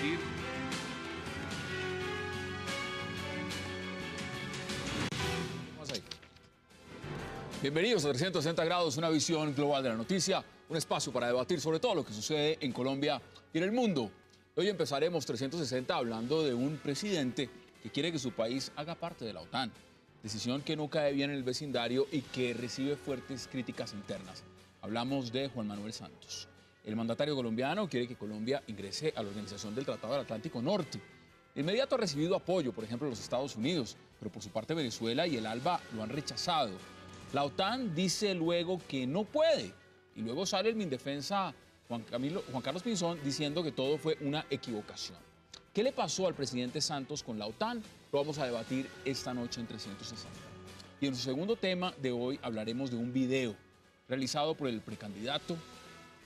debatir. Bienvenidos a 360 grados, una visión global de la noticia, un espacio para debatir sobre todo lo que sucede en Colombia y en el mundo. Hoy empezaremos 360 hablando de un presidente que quiere que su país haga parte de la OTAN, decisión que no cae bien en el vecindario y que recibe fuertes críticas internas. Hablamos de Juan Manuel Santos. El mandatario colombiano quiere que Colombia ingrese a la Organización del Tratado del Atlántico Norte. De inmediato ha recibido apoyo, por ejemplo, de los Estados Unidos, pero por su parte Venezuela y el ALBA lo han rechazado. La OTAN dice luego que no puede, y luego sale el Mindefensa Juan Carlos Pinzón diciendo que todo fue una equivocación. ¿Qué le pasó al presidente Santos con la OTAN? Lo vamos a debatir esta noche en 360. Y en su segundo tema de hoy hablaremos de un video realizado por el precandidato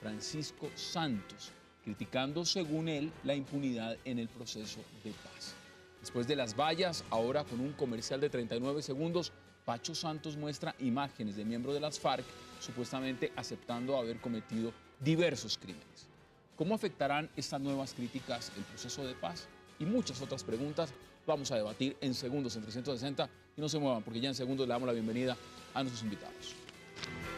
Francisco Santos, criticando, según él, la impunidad en el proceso de paz. Después de las vallas, ahora con un comercial de 39 segundos, Pacho Santos muestra imágenes de miembros de las FARC supuestamente aceptando haber cometido diversos crímenes. ¿Cómo afectarán estas nuevas críticas el proceso de paz? Y muchas otras preguntas vamos a debatir en segundos en 360. Y no se muevan, porque ya en segundos le damos la bienvenida a nuestros invitados.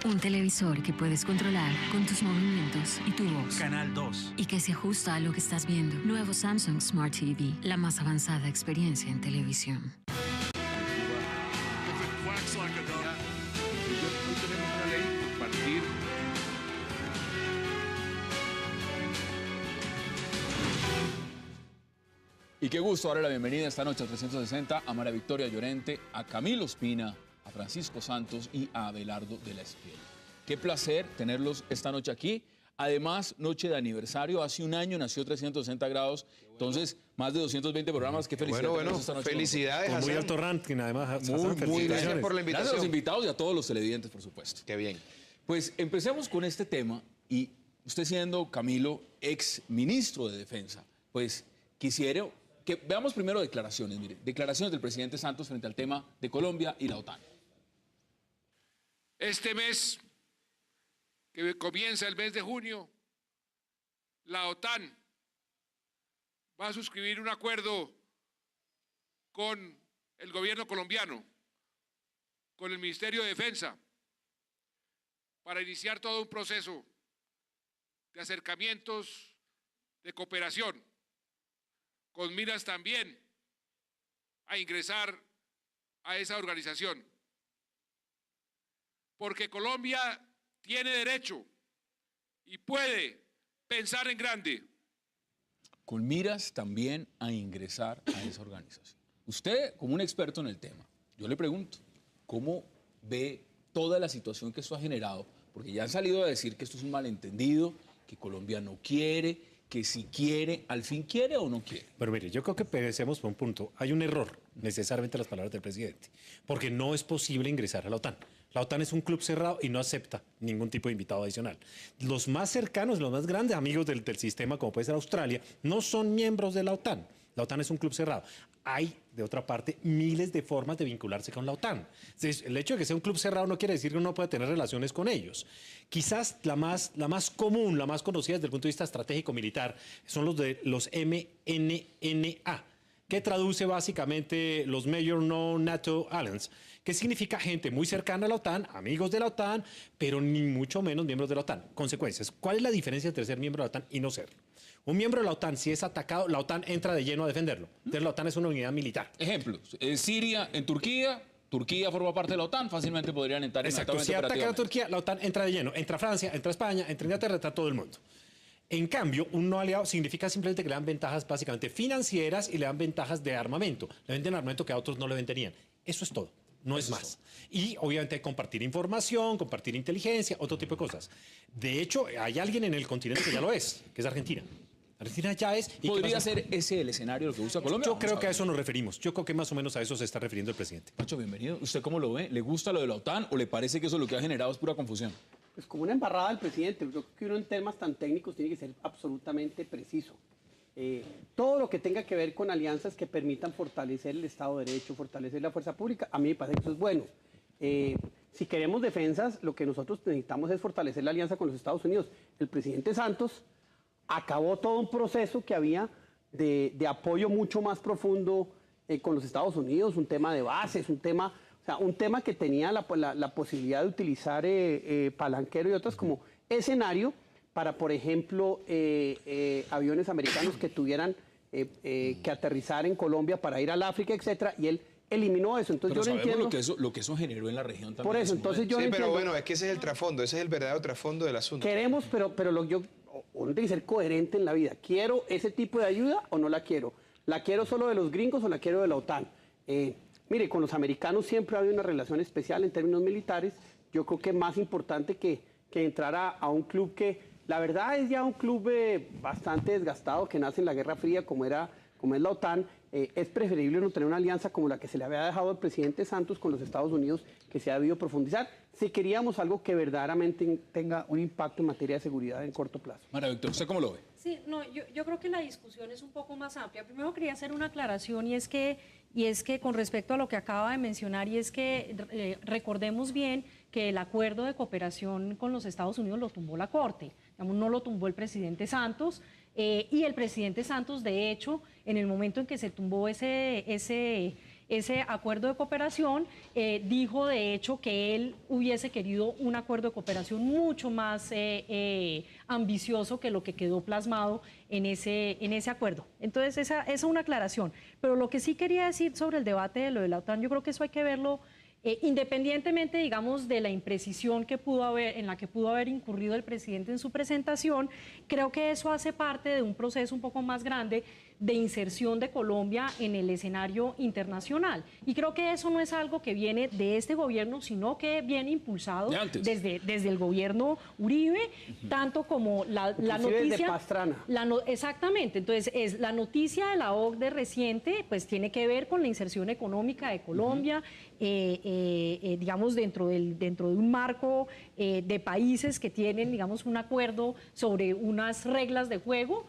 Un televisor que puedes controlar con tus movimientos y tu voz. Canal 2. Y que se ajusta a lo que estás viendo. Nuevo Samsung Smart TV, la más avanzada experiencia en televisión. Hoy tenemos una ley por partir. Y qué gusto darle la bienvenida esta noche a 360 a María Victoria Llorente, a Camilo Espina, a Francisco Santos y a Abelardo de la Espriella. Qué placer tenerlos esta noche aquí. Además, noche de aniversario, hace un año nació 360 grados, entonces más de 220 programas. Qué felicidades. Bueno, esta noche. felicidades. Con muy alto ranking, además. Muy gracias por la invitación. Gracias a los invitados y a todos los televidentes, por supuesto. Qué bien. Pues empecemos con este tema y usted siendo, Camilo, ex ministro de Defensa, pues quisiera que veamos primero declaraciones, mire, declaraciones del presidente Santos frente al tema de Colombia y la OTAN. Este mes, que comienza el mes de junio, la OTAN va a suscribir un acuerdo con el gobierno colombiano, con el Ministerio de Defensa, para iniciar todo un proceso de acercamientos, de cooperación, con miras también a ingresar a esa organización. Porque Colombia tiene derecho y puede pensar en grande. Con miras también a ingresar a esa organización. Usted, como un experto en el tema, yo le pregunto, ¿cómo ve toda la situación que esto ha generado? Porque ya han salido a decir que esto es un malentendido, que Colombia no quiere, que si quiere, al fin quiere o no quiere. Pero mire, yo creo que pensemos por un punto. Hay un error, necesariamente las palabras del presidente, porque no es posible ingresar a la OTAN. La OTAN es un club cerrado y no acepta ningún tipo de invitado adicional. Los más cercanos, los más grandes amigos del sistema, como puede ser Australia, no son miembros de la OTAN. La OTAN es un club cerrado. Hay, de otra parte, miles de formas de vincularse con la OTAN. Entonces, el hecho de que sea un club cerrado no quiere decir que uno pueda tener relaciones con ellos. Quizás la más común, la más conocida desde el punto de vista estratégico-militar, son los de los MNNA, que traduce básicamente los Major Non-NATO Alliance, que significa gente muy cercana a la OTAN, amigos de la OTAN, pero ni mucho menos miembros de la OTAN. Consecuencias. ¿Cuál es la diferencia entre ser miembro de la OTAN y no serlo? Un miembro de la OTAN, si es atacado, la OTAN entra de lleno a defenderlo. Entonces la OTAN es una unidad militar. Ejemplos, en Siria, en Turquía forma parte de la OTAN, fácilmente podrían entrar en Exacto, si ataca a Turquía, la OTAN entra de lleno. Entra Francia, entra España, entra Inglaterra, entra todo el mundo. En cambio, un no aliado significa simplemente que le dan ventajas básicamente financieras y le dan ventajas de armamento. Le venden armamento que a otros no le venderían. Eso es todo. No es más. Y obviamente compartir información, compartir inteligencia, otro tipo de cosas. De hecho, hay alguien en el continente que ya lo es, que es Argentina. Argentina ya es... ¿Podría ser ese el escenario lo que usa Colombia? Yo creo que a eso nos referimos. Yo creo que más o menos a eso se está refiriendo el presidente. Pacho, bienvenido. ¿Usted cómo lo ve? ¿Le gusta lo de la OTAN o le parece que eso lo que ha generado es pura confusión? Pues como una embarrada del presidente. Yo creo que uno en temas tan técnicos tiene que ser absolutamente preciso. Todo lo que tenga que ver con alianzas que permitan fortalecer el Estado de Derecho, fortalecer la fuerza pública, a mí me parece que eso es bueno. Si queremos defensas, lo que nosotros necesitamos es fortalecer la alianza con los Estados Unidos. El presidente Santos acabó todo un proceso que había de apoyo mucho más profundo con los Estados Unidos, un tema de bases, un tema que tenía la posibilidad de utilizar Palanquero y otras como escenario para, por ejemplo, aviones americanos que tuvieran que aterrizar en Colombia para ir al África, etcétera, y él eliminó eso. Entonces Pero yo no sabemos entiendo lo que eso generó en la región también. por eso. Entonces yo no Sí, pero entiendo. bueno, es que ese es el trasfondo, ese es el verdadero trasfondo del asunto. Queremos, pero uno tiene que ser coherente en la vida. ¿Quiero ese tipo de ayuda o no la quiero? ¿La quiero solo de los gringos o la quiero de la OTAN? Mire, con los americanos siempre ha habido una relación especial en términos militares. Yo creo que es más importante que entrar a un club que, la verdad, es ya un club bastante desgastado, que nace en la Guerra Fría, como es la OTAN. Es preferible no tener una alianza como la que se le había dejado al presidente Santos con los Estados Unidos, que se ha debido profundizar, si queríamos algo que verdaderamente tenga un impacto en materia de seguridad en corto plazo. María Victoria, ¿usted cómo lo ve? Sí, no, yo creo que la discusión es un poco más amplia. Primero quería hacer una aclaración y es que con respecto a lo que acaba de mencionar, y es que recordemos bien que el acuerdo de cooperación con los Estados Unidos lo tumbó la Corte, digamos, no lo tumbó el presidente Santos, y el presidente Santos, de hecho, en el momento en que se tumbó ese acuerdo de cooperación, dijo de hecho que él hubiese querido un acuerdo de cooperación mucho más ambicioso que lo que quedó plasmado en ese acuerdo. Entonces, esa es una aclaración. Pero lo que sí quería decir sobre el debate de lo de la OTAN, yo creo que eso hay que verlo independientemente, digamos, de la imprecisión en la que pudo haber incurrido el presidente en su presentación. Creo que eso hace parte de un proceso un poco más grande de inserción de Colombia en el escenario internacional. Y creo que eso no es algo que viene de este gobierno, sino que viene impulsado desde el gobierno Uribe, tanto como la noticia... Desde Pastrana. Exactamente. Entonces, la noticia de la OCDE reciente, pues tiene que ver con la inserción económica de Colombia, digamos, dentro de un marco de países que tienen, digamos, un acuerdo sobre unas reglas de juego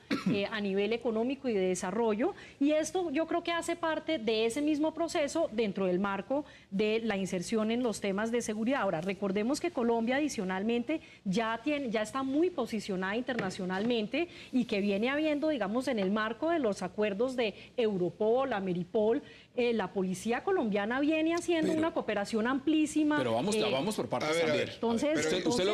a nivel económico y de desarrollo, y esto yo creo que hace parte de ese mismo proceso dentro del marco de la inserción en los temas de seguridad. Ahora, recordemos que Colombia adicionalmente ya está muy posicionada internacionalmente y que viene habiendo, digamos, en el marco de los acuerdos de Europol, Ameripol, la policía colombiana viene haciendo una cooperación amplísima. Pero vamos por partes también. Entonces, ¿Usted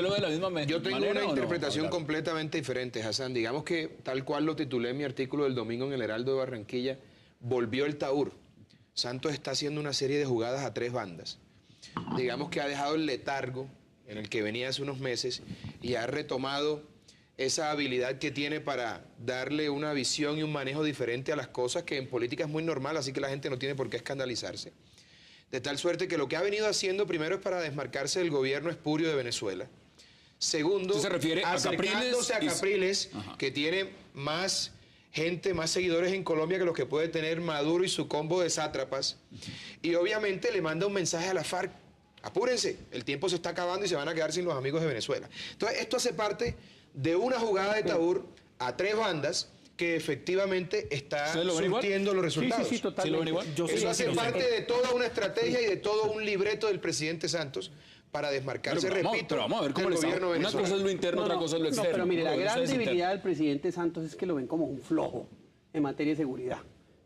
lo ve de la misma manera? Yo tengo una interpretación completamente diferente, Hassan. Digamos que, tal cual lo titulé en mi artículo del domingo en el Heraldo de Barranquilla, volvió el Taur. Santos está haciendo una serie de jugadas a tres bandas. Digamos que ha dejado el letargo en el que venía hace unos meses y ha retomado esa habilidad que tiene para darle una visión y un manejo diferente a las cosas, que en política es muy normal, así que la gente no tiene por qué escandalizarse. De tal suerte que lo que ha venido haciendo primero es para desmarcarse del gobierno espurio de Venezuela. Segundo, ¿usted se refiere a acercándose a Capriles, que tiene más gente, más seguidores en Colombia que los que puede tener Maduro y su combo de sátrapas. Y obviamente le manda un mensaje a la FARC: apúrense, el tiempo se está acabando y se van a quedar sin los amigos de Venezuela. Entonces, esto hace parte de una jugada de Taur a tres bandas que efectivamente está surtiendo los resultados. Sí, totalmente. Eso hace parte de toda una estrategia y de todo un libreto del presidente Santos para desmarcarse, repito, pero vamos a ver cómo del le está. gobierno venezolano. Una cosa es lo interno, otra cosa es lo externo. Pero mire, la gran debilidad del presidente Santos es que lo ven como un flojo en materia de seguridad.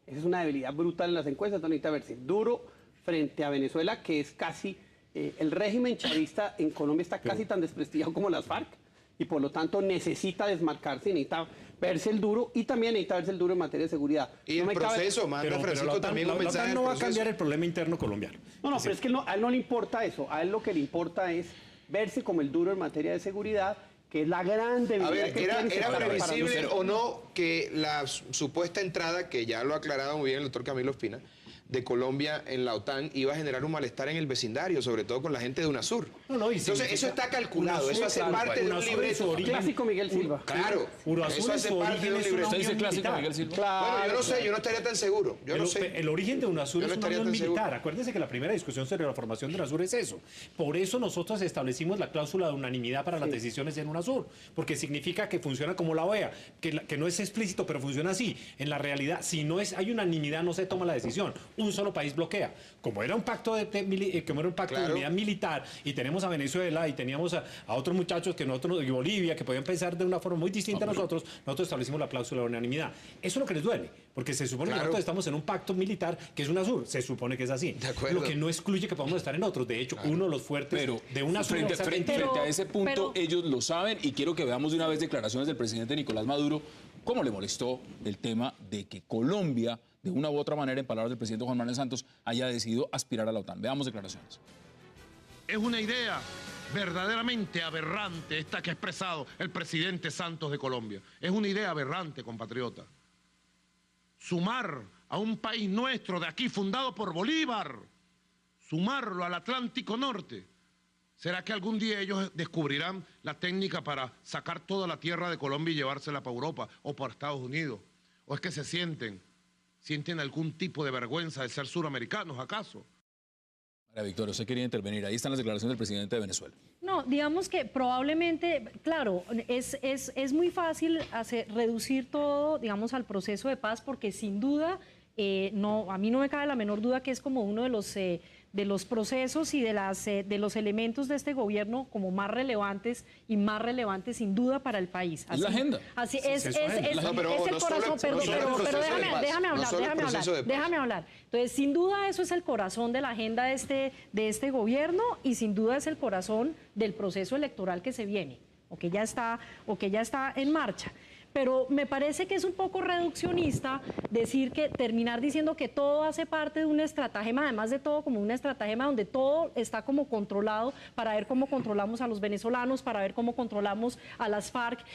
Esa es una debilidad brutal en las encuestas, no necesita verse duro frente a Venezuela, que es casi, el régimen chavista en Colombia está casi tan desprestigiado como las FARC, y por lo tanto necesita desmarcarse, necesita verse el duro, y también necesita verse el duro en materia de seguridad. Y el proceso, manda Francisco también un mensaje. La OTAN no va a cambiar el problema interno colombiano. No, pero es que a él no le importa eso. A él lo que le importa es verse como el duro en materia de seguridad, que es la gran debilidad. A ver, que ¿era tiene previsible o no que la supuesta entrada, que ya lo ha aclarado muy bien el doctor Camilo Espina, de Colombia en la OTAN iba a generar un malestar en el vecindario, sobre todo con la gente de UNASUR? Entonces, eso está calculado, eso hace parte de un libreto. Clásico Miguel Silva. Claro, eso hace parte de un libreto. ¿Usted dice clásico Miguel Silva? Bueno, yo no sé, yo no estaría tan seguro. Yo no sé. El origen de UNASUR es una unión militar. Seguro. Acuérdense que la primera discusión sobre la formación de UNASUR es eso. Por eso nosotros establecimos la cláusula de unanimidad para las decisiones en UNASUR, porque significa que funciona como la OEA, que no es explícito, pero funciona así. En la realidad, si no hay unanimidad, no se toma la decisión. un solo país bloquea. Como era un pacto de unidad militar y tenemos a Venezuela y teníamos a otros muchachos que nosotros, y Bolivia, que podían pensar de una forma muy distinta a nosotros establecimos la cláusula de unanimidad. Eso es lo que les duele, porque se supone que nosotros estamos en un pacto militar que es UNASUR, se supone que es así. Lo que no excluye que podamos estar en otros. De hecho, uno de los fuertes de UNASUR... Frente a ese punto, ellos lo saben, y quiero que veamos de una vez declaraciones del presidente Nicolás Maduro, cómo le molestó el tema de que Colombia, de una u otra manera, en palabras del presidente Juan Manuel Santos, haya decidido aspirar a la OTAN. Veamos declaraciones. Es una idea verdaderamente aberrante esta que ha expresado el presidente Santos de Colombia. Es una idea aberrante, compatriota. Sumar a un país nuestro de aquí, fundado por Bolívar, sumarlo al Atlántico Norte. ¿Será que algún día ellos descubrirán la técnica para sacar toda la tierra de Colombia y llevársela para Europa o para Estados Unidos? ¿O es que se sienten algún tipo de vergüenza de ser suramericanos, acaso? María Victoria, usted quería intervenir. Ahí están las declaraciones del presidente de Venezuela. No, digamos que probablemente, claro, es muy fácil reducir todo, digamos, al proceso de paz, porque sin duda, a mí no me cabe la menor duda que es como uno de los procesos y de los elementos de este gobierno como más relevantes sin duda para el proceso. Es la agenda. Así es el corazón, déjame hablar. Entonces, sin duda eso es el corazón de la agenda de este gobierno, y sin duda es el corazón del proceso electoral que se viene, o que ya está en marcha. Pero me parece que es un poco reduccionista terminar diciendo que todo hace parte de un estratagema, además de todo como un estratagema donde todo está como controlado para ver cómo controlamos a los venezolanos, para ver cómo controlamos a las FARC,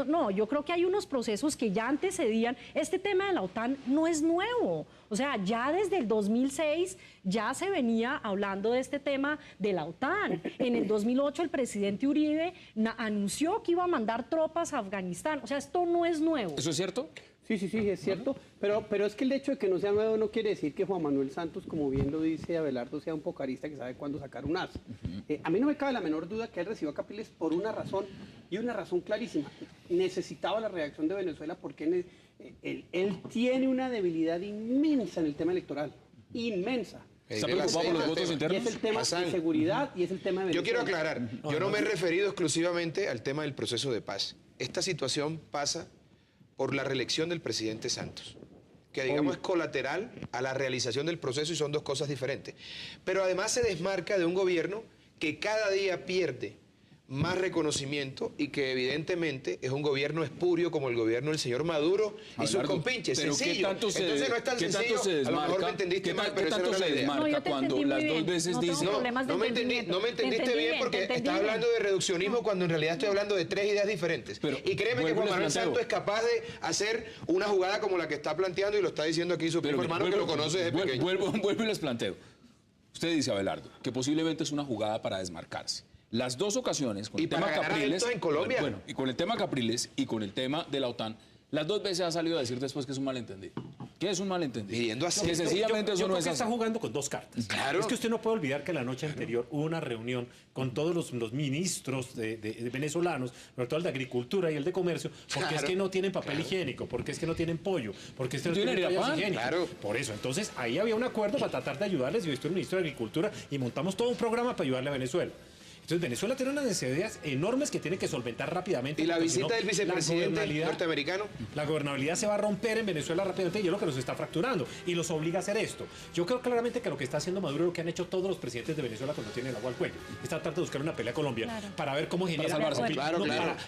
No, yo creo que hay unos procesos que ya antecedían. Este tema de la OTAN no es nuevo. O sea, ya desde el 2006 ya se venía hablando de este tema de la OTAN. En el 2008 el presidente Uribe anunció que iba a mandar tropas a Afganistán. O sea, esto no es nuevo. ¿Eso es cierto? Sí, es cierto, pero es que el hecho de que no sea nuevo no quiere decir que Juan Manuel Santos, como bien lo dice Abelardo, sea un pocarista que sabe cuándo sacar un as. A mí no me cabe la menor duda que él recibió a Capriles por una razón, y una razón clarísima. Necesitaba la reacción de Venezuela porque él tiene una debilidad inmensa en el tema electoral, inmensa. ¿Está preocupado por los votos internos? Y es el tema de seguridad y es el tema de Venezuela. Yo quiero aclarar, yo no me he referido exclusivamente al tema del proceso de paz. Esta situación pasa por la reelección del presidente Santos, que digamos es colateral a la realización del proceso, y son dos cosas diferentes. Pero además se desmarca de un gobierno que cada día pierde más reconocimiento, y que evidentemente es un gobierno espurio como el gobierno del señor Maduro y sus compinches. Pero sencillo. ¿qué tanto se, Entonces no es tan sencillo, se a lo mejor me desmarca? entendiste mal, pero ¿Qué esa no tanto era se la idea. desmarca cuando las dos veces dice... No me entendiste bien, porque estás hablando de reduccionismo cuando en realidad estoy hablando de tres ideas diferentes. Pero y créeme que Juan Manuel Santos es capaz de hacer una jugada como la que está planteando, y lo está diciendo aquí su primo hermano, que lo conoce desde pequeño. Vuelvo y les planteo. Usted dice, Abelardo, que posiblemente es una jugada para desmarcarse. Las dos ocasiones, con el tema Capriles, en Colombia. Bueno, y con el tema Capriles y con el tema de la OTAN, las dos veces ha salido a decir después que es un malentendido. ¿Qué es un malentendido? Pidiendo así. Que sencillamente eso no es así. Está jugando con dos cartas. Claro. Es que usted no puede olvidar que la noche anterior hubo una reunión con todos los ministros de venezolanos, sobre todo el de Agricultura y el de Comercio, porque es que no tienen papel higiénico, porque es que no tienen pollo, porque es que no tienen toallas higiénicas. Claro. Por eso, entonces ahí había un acuerdo para tratar de ayudarles. Yo estoy ministro de Agricultura y montamos todo un programa para ayudarle a Venezuela. Entonces, Venezuela tiene unas necesidades enormes que tiene que solventar rápidamente. ¿Y la visita del vicepresidente norteamericano? La gobernabilidad se va a romper en Venezuela rápidamente, y es lo que nos está fracturando y los obliga a hacer esto. Yo creo claramente que lo que está haciendo Maduro es lo que han hecho todos los presidentes de Venezuela cuando tienen el agua al cuello. Está tratando de buscar una pelea a Colombia para ver cómo genera... Para salvarse.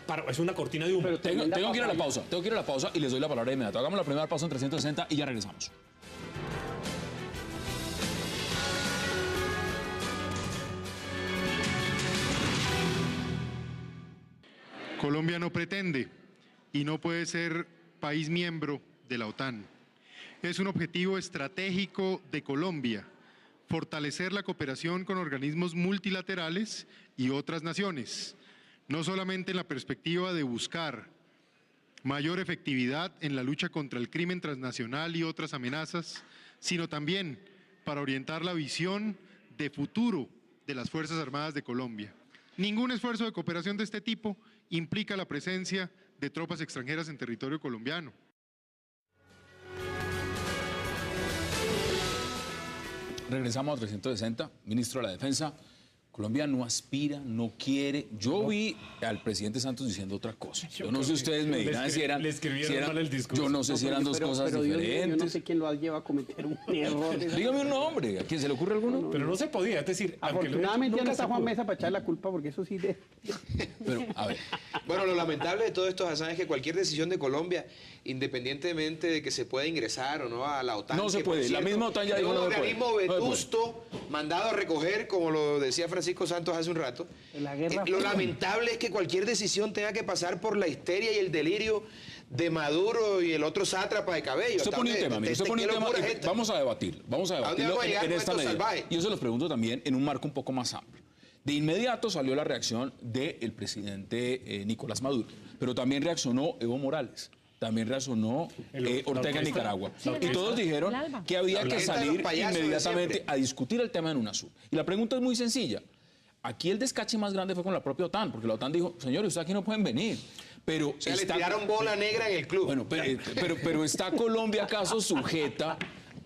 Claro. Es una cortina de humo. Pero tengo que ir a la pausa. Tengo que ir a la pausa y les doy la palabra de inmediato. Hagamos la primera pausa en 360 y ya regresamos. Colombia no pretende y no puede ser país miembro de la OTAN. Es un objetivo estratégico de Colombia fortalecer la cooperación con organismos multilaterales y otras naciones, no solamente en la perspectiva de buscar mayor efectividad en la lucha contra el crimen transnacional y otras amenazas, sino también para orientar la visión de futuro de las Fuerzas Armadas de Colombia. Ningún esfuerzo de cooperación de este tipo implica la presencia de tropas extranjeras en territorio colombiano. Regresamos a 360, ministro de la Defensa. Colombia no aspira, no quiere. Yo vi al presidente Santos diciendo otra cosa. Yo no sé, ustedes me dirán si eran... Le escribieron mal el discurso. Yo no sé si eran dos cosas Dios mío, diferentes. yo no sé quién lo lleva a cometer un error. Dígame un nombre, ¿a quién se le ocurre alguno? Pero no se podía, es decir, Afortunadamente ya no está Juan Mesa para echar la culpa, porque eso sí de... Pero, a ver, Bueno, lo lamentable de todo esto, Hassan, es que cualquier decisión de Colombia, independientemente de que se pueda ingresar o no a la OTAN... No se que, por puede, la misma OTAN ya es dijo un no se puede. organismo No se puede. vetusto, mandado a recoger, como lo decía Francisco Santos hace un rato. La guerra Lo fría. lamentable es que cualquier decisión tenga que pasar por la histeria y el delirio de Maduro y el otro sátrapa de Cabello. usted Hasta pone un donde- tema, mire, usted ¿qué pone un tema, locura es esta? vamos a debatirlo vamos a llegar en con esta esto medida. salvaje? Y yo se los pregunto también en un marco un poco más amplio. De inmediato salió la reacción del presidente Nicolás Maduro, pero también reaccionó Evo Morales. También reaccionó Ortega en Nicaragua. Y todos dijeron que había que salir inmediatamente a discutir el tema en UNASUR. Y la pregunta es muy sencilla. Aquí el descache más grande fue con la propia OTAN, porque la OTAN dijo, señores, ustedes aquí no pueden venir. Pero O sea, le tiraron bola negra en el club. Bueno, pero ¿está Colombia acaso sujeta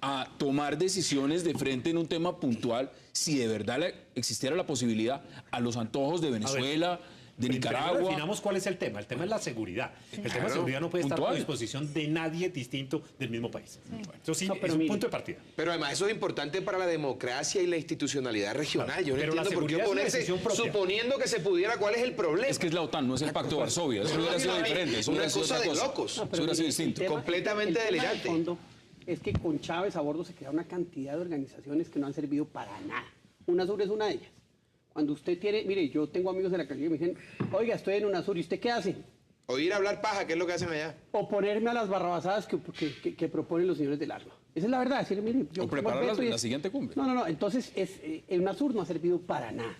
a tomar decisiones de frente en un tema puntual si de verdad existiera la posibilidad a los antojos de Venezuela, de Nicaragua? Definamos cuál es el tema. El tema es la seguridad. El tema Claro. de seguridad no puede estar Puntual. a disposición de nadie distinto del mismo país. Eso sí, No, es pero un mire, punto de partida. Pero además eso es importante para la democracia y la institucionalidad regional. Yo no pero la entiendo por qué seguridad es una oponerse decisión propia. suponiendo que se pudiera. ¿Cuál es el problema? Es que es la OTAN, no es el Pacto de Varsovia. Eso hubiera sido diferente. Eso Una hubiera sido cosa otra de cosa. locos. Eso hubiera sido distinto. Completamente el tema de delirante. fondo es que con Chávez a bordo se crearon una cantidad de organizaciones que no han servido para nada. UNASUR es una de ellas. Cuando usted tiene, mire, yo tengo amigos de la calle que me dicen, oiga, estoy en UNASUR, ¿y usted qué hace? Oír hablar paja, ¿qué es lo que hacen allá? Oponerme a las barrabasadas que proponen los señores del arma. Esa es la verdad, decir, mire, yo O preparar como el veto y la siguiente cumbre. No, entonces el UNASUR no ha servido para nada.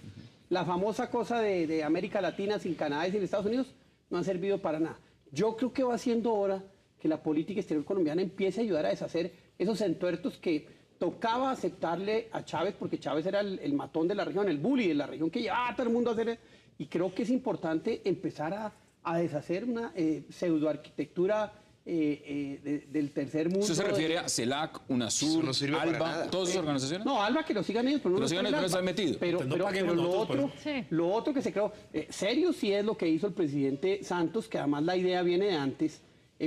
La famosa cosa de América Latina sin Canadá y sin Estados Unidos no ha servido para nada. Yo creo que va siendo hora que la política exterior colombiana empiece a ayudar a deshacer esos entuertos que tocaba aceptarle a Chávez, porque Chávez era el matón de la región, el bully de la región que llevaba a todo el mundo a hacer. Y creo que es importante empezar a deshacer una pseudoarquitectura del tercer mundo. ¿Usted se refiere a CELAC, Eso UNASUR, no sirve para ALBA, nada. todas esas organizaciones? No, ALBA que lo sigan ellos, pero no Que lo sigan ellos, pero no ALBA. están metidos. Pero, Entonces no pero paguemos lo nosotros por otro, eso. Sí. lo otro que se creó, serio sí es lo que hizo el presidente Santos, que además la idea viene de antes,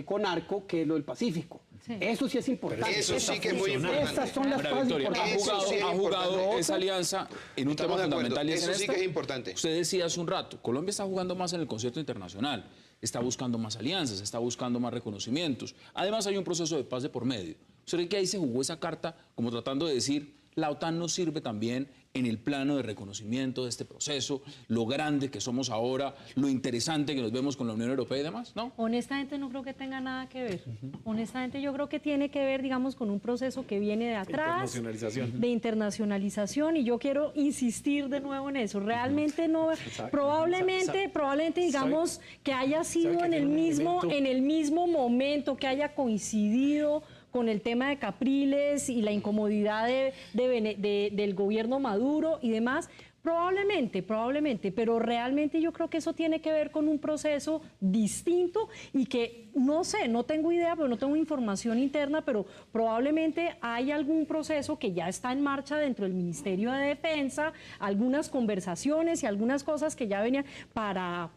con ARCO, que es lo del Pacífico. Sí. Eso sí es importante. Eso sí que es muy importante. Estas son las Mira, cosas Victoria, importantes. Eso sí es ha jugado importante. esa alianza en un Estamos tema de acuerdo. fundamental y es Eso en sí esta. que es importante. Usted decía hace un rato, Colombia está jugando más en el concierto internacional, está buscando más alianzas, está buscando más reconocimientos. Además hay un proceso de paz de por medio. ¿Usted cree que ahí se jugó esa carta como tratando de decir, la OTAN nos sirve también en el plano de reconocimiento de este proceso, lo grande que somos ahora, lo interesante que nos vemos con la Unión Europea y demás? ¿No? Honestamente no creo que tenga nada que ver. Honestamente yo creo que tiene que ver, digamos, con un proceso que viene de atrás. Internacionalización. De internacionalización, y yo quiero insistir de nuevo en eso. Realmente no, probablemente digamos que haya sido ¿sabe que en el tiene un mismo, elemento? en el mismo momento, que haya coincidido con el tema de Capriles y la incomodidad del gobierno Maduro y demás. Probablemente, pero realmente yo creo que eso tiene que ver con un proceso distinto y que, no sé, no tengo idea, pero no tengo información interna, pero probablemente hay algún proceso que ya está en marcha dentro del Ministerio de Defensa, algunas conversaciones y algunas cosas que ya venían para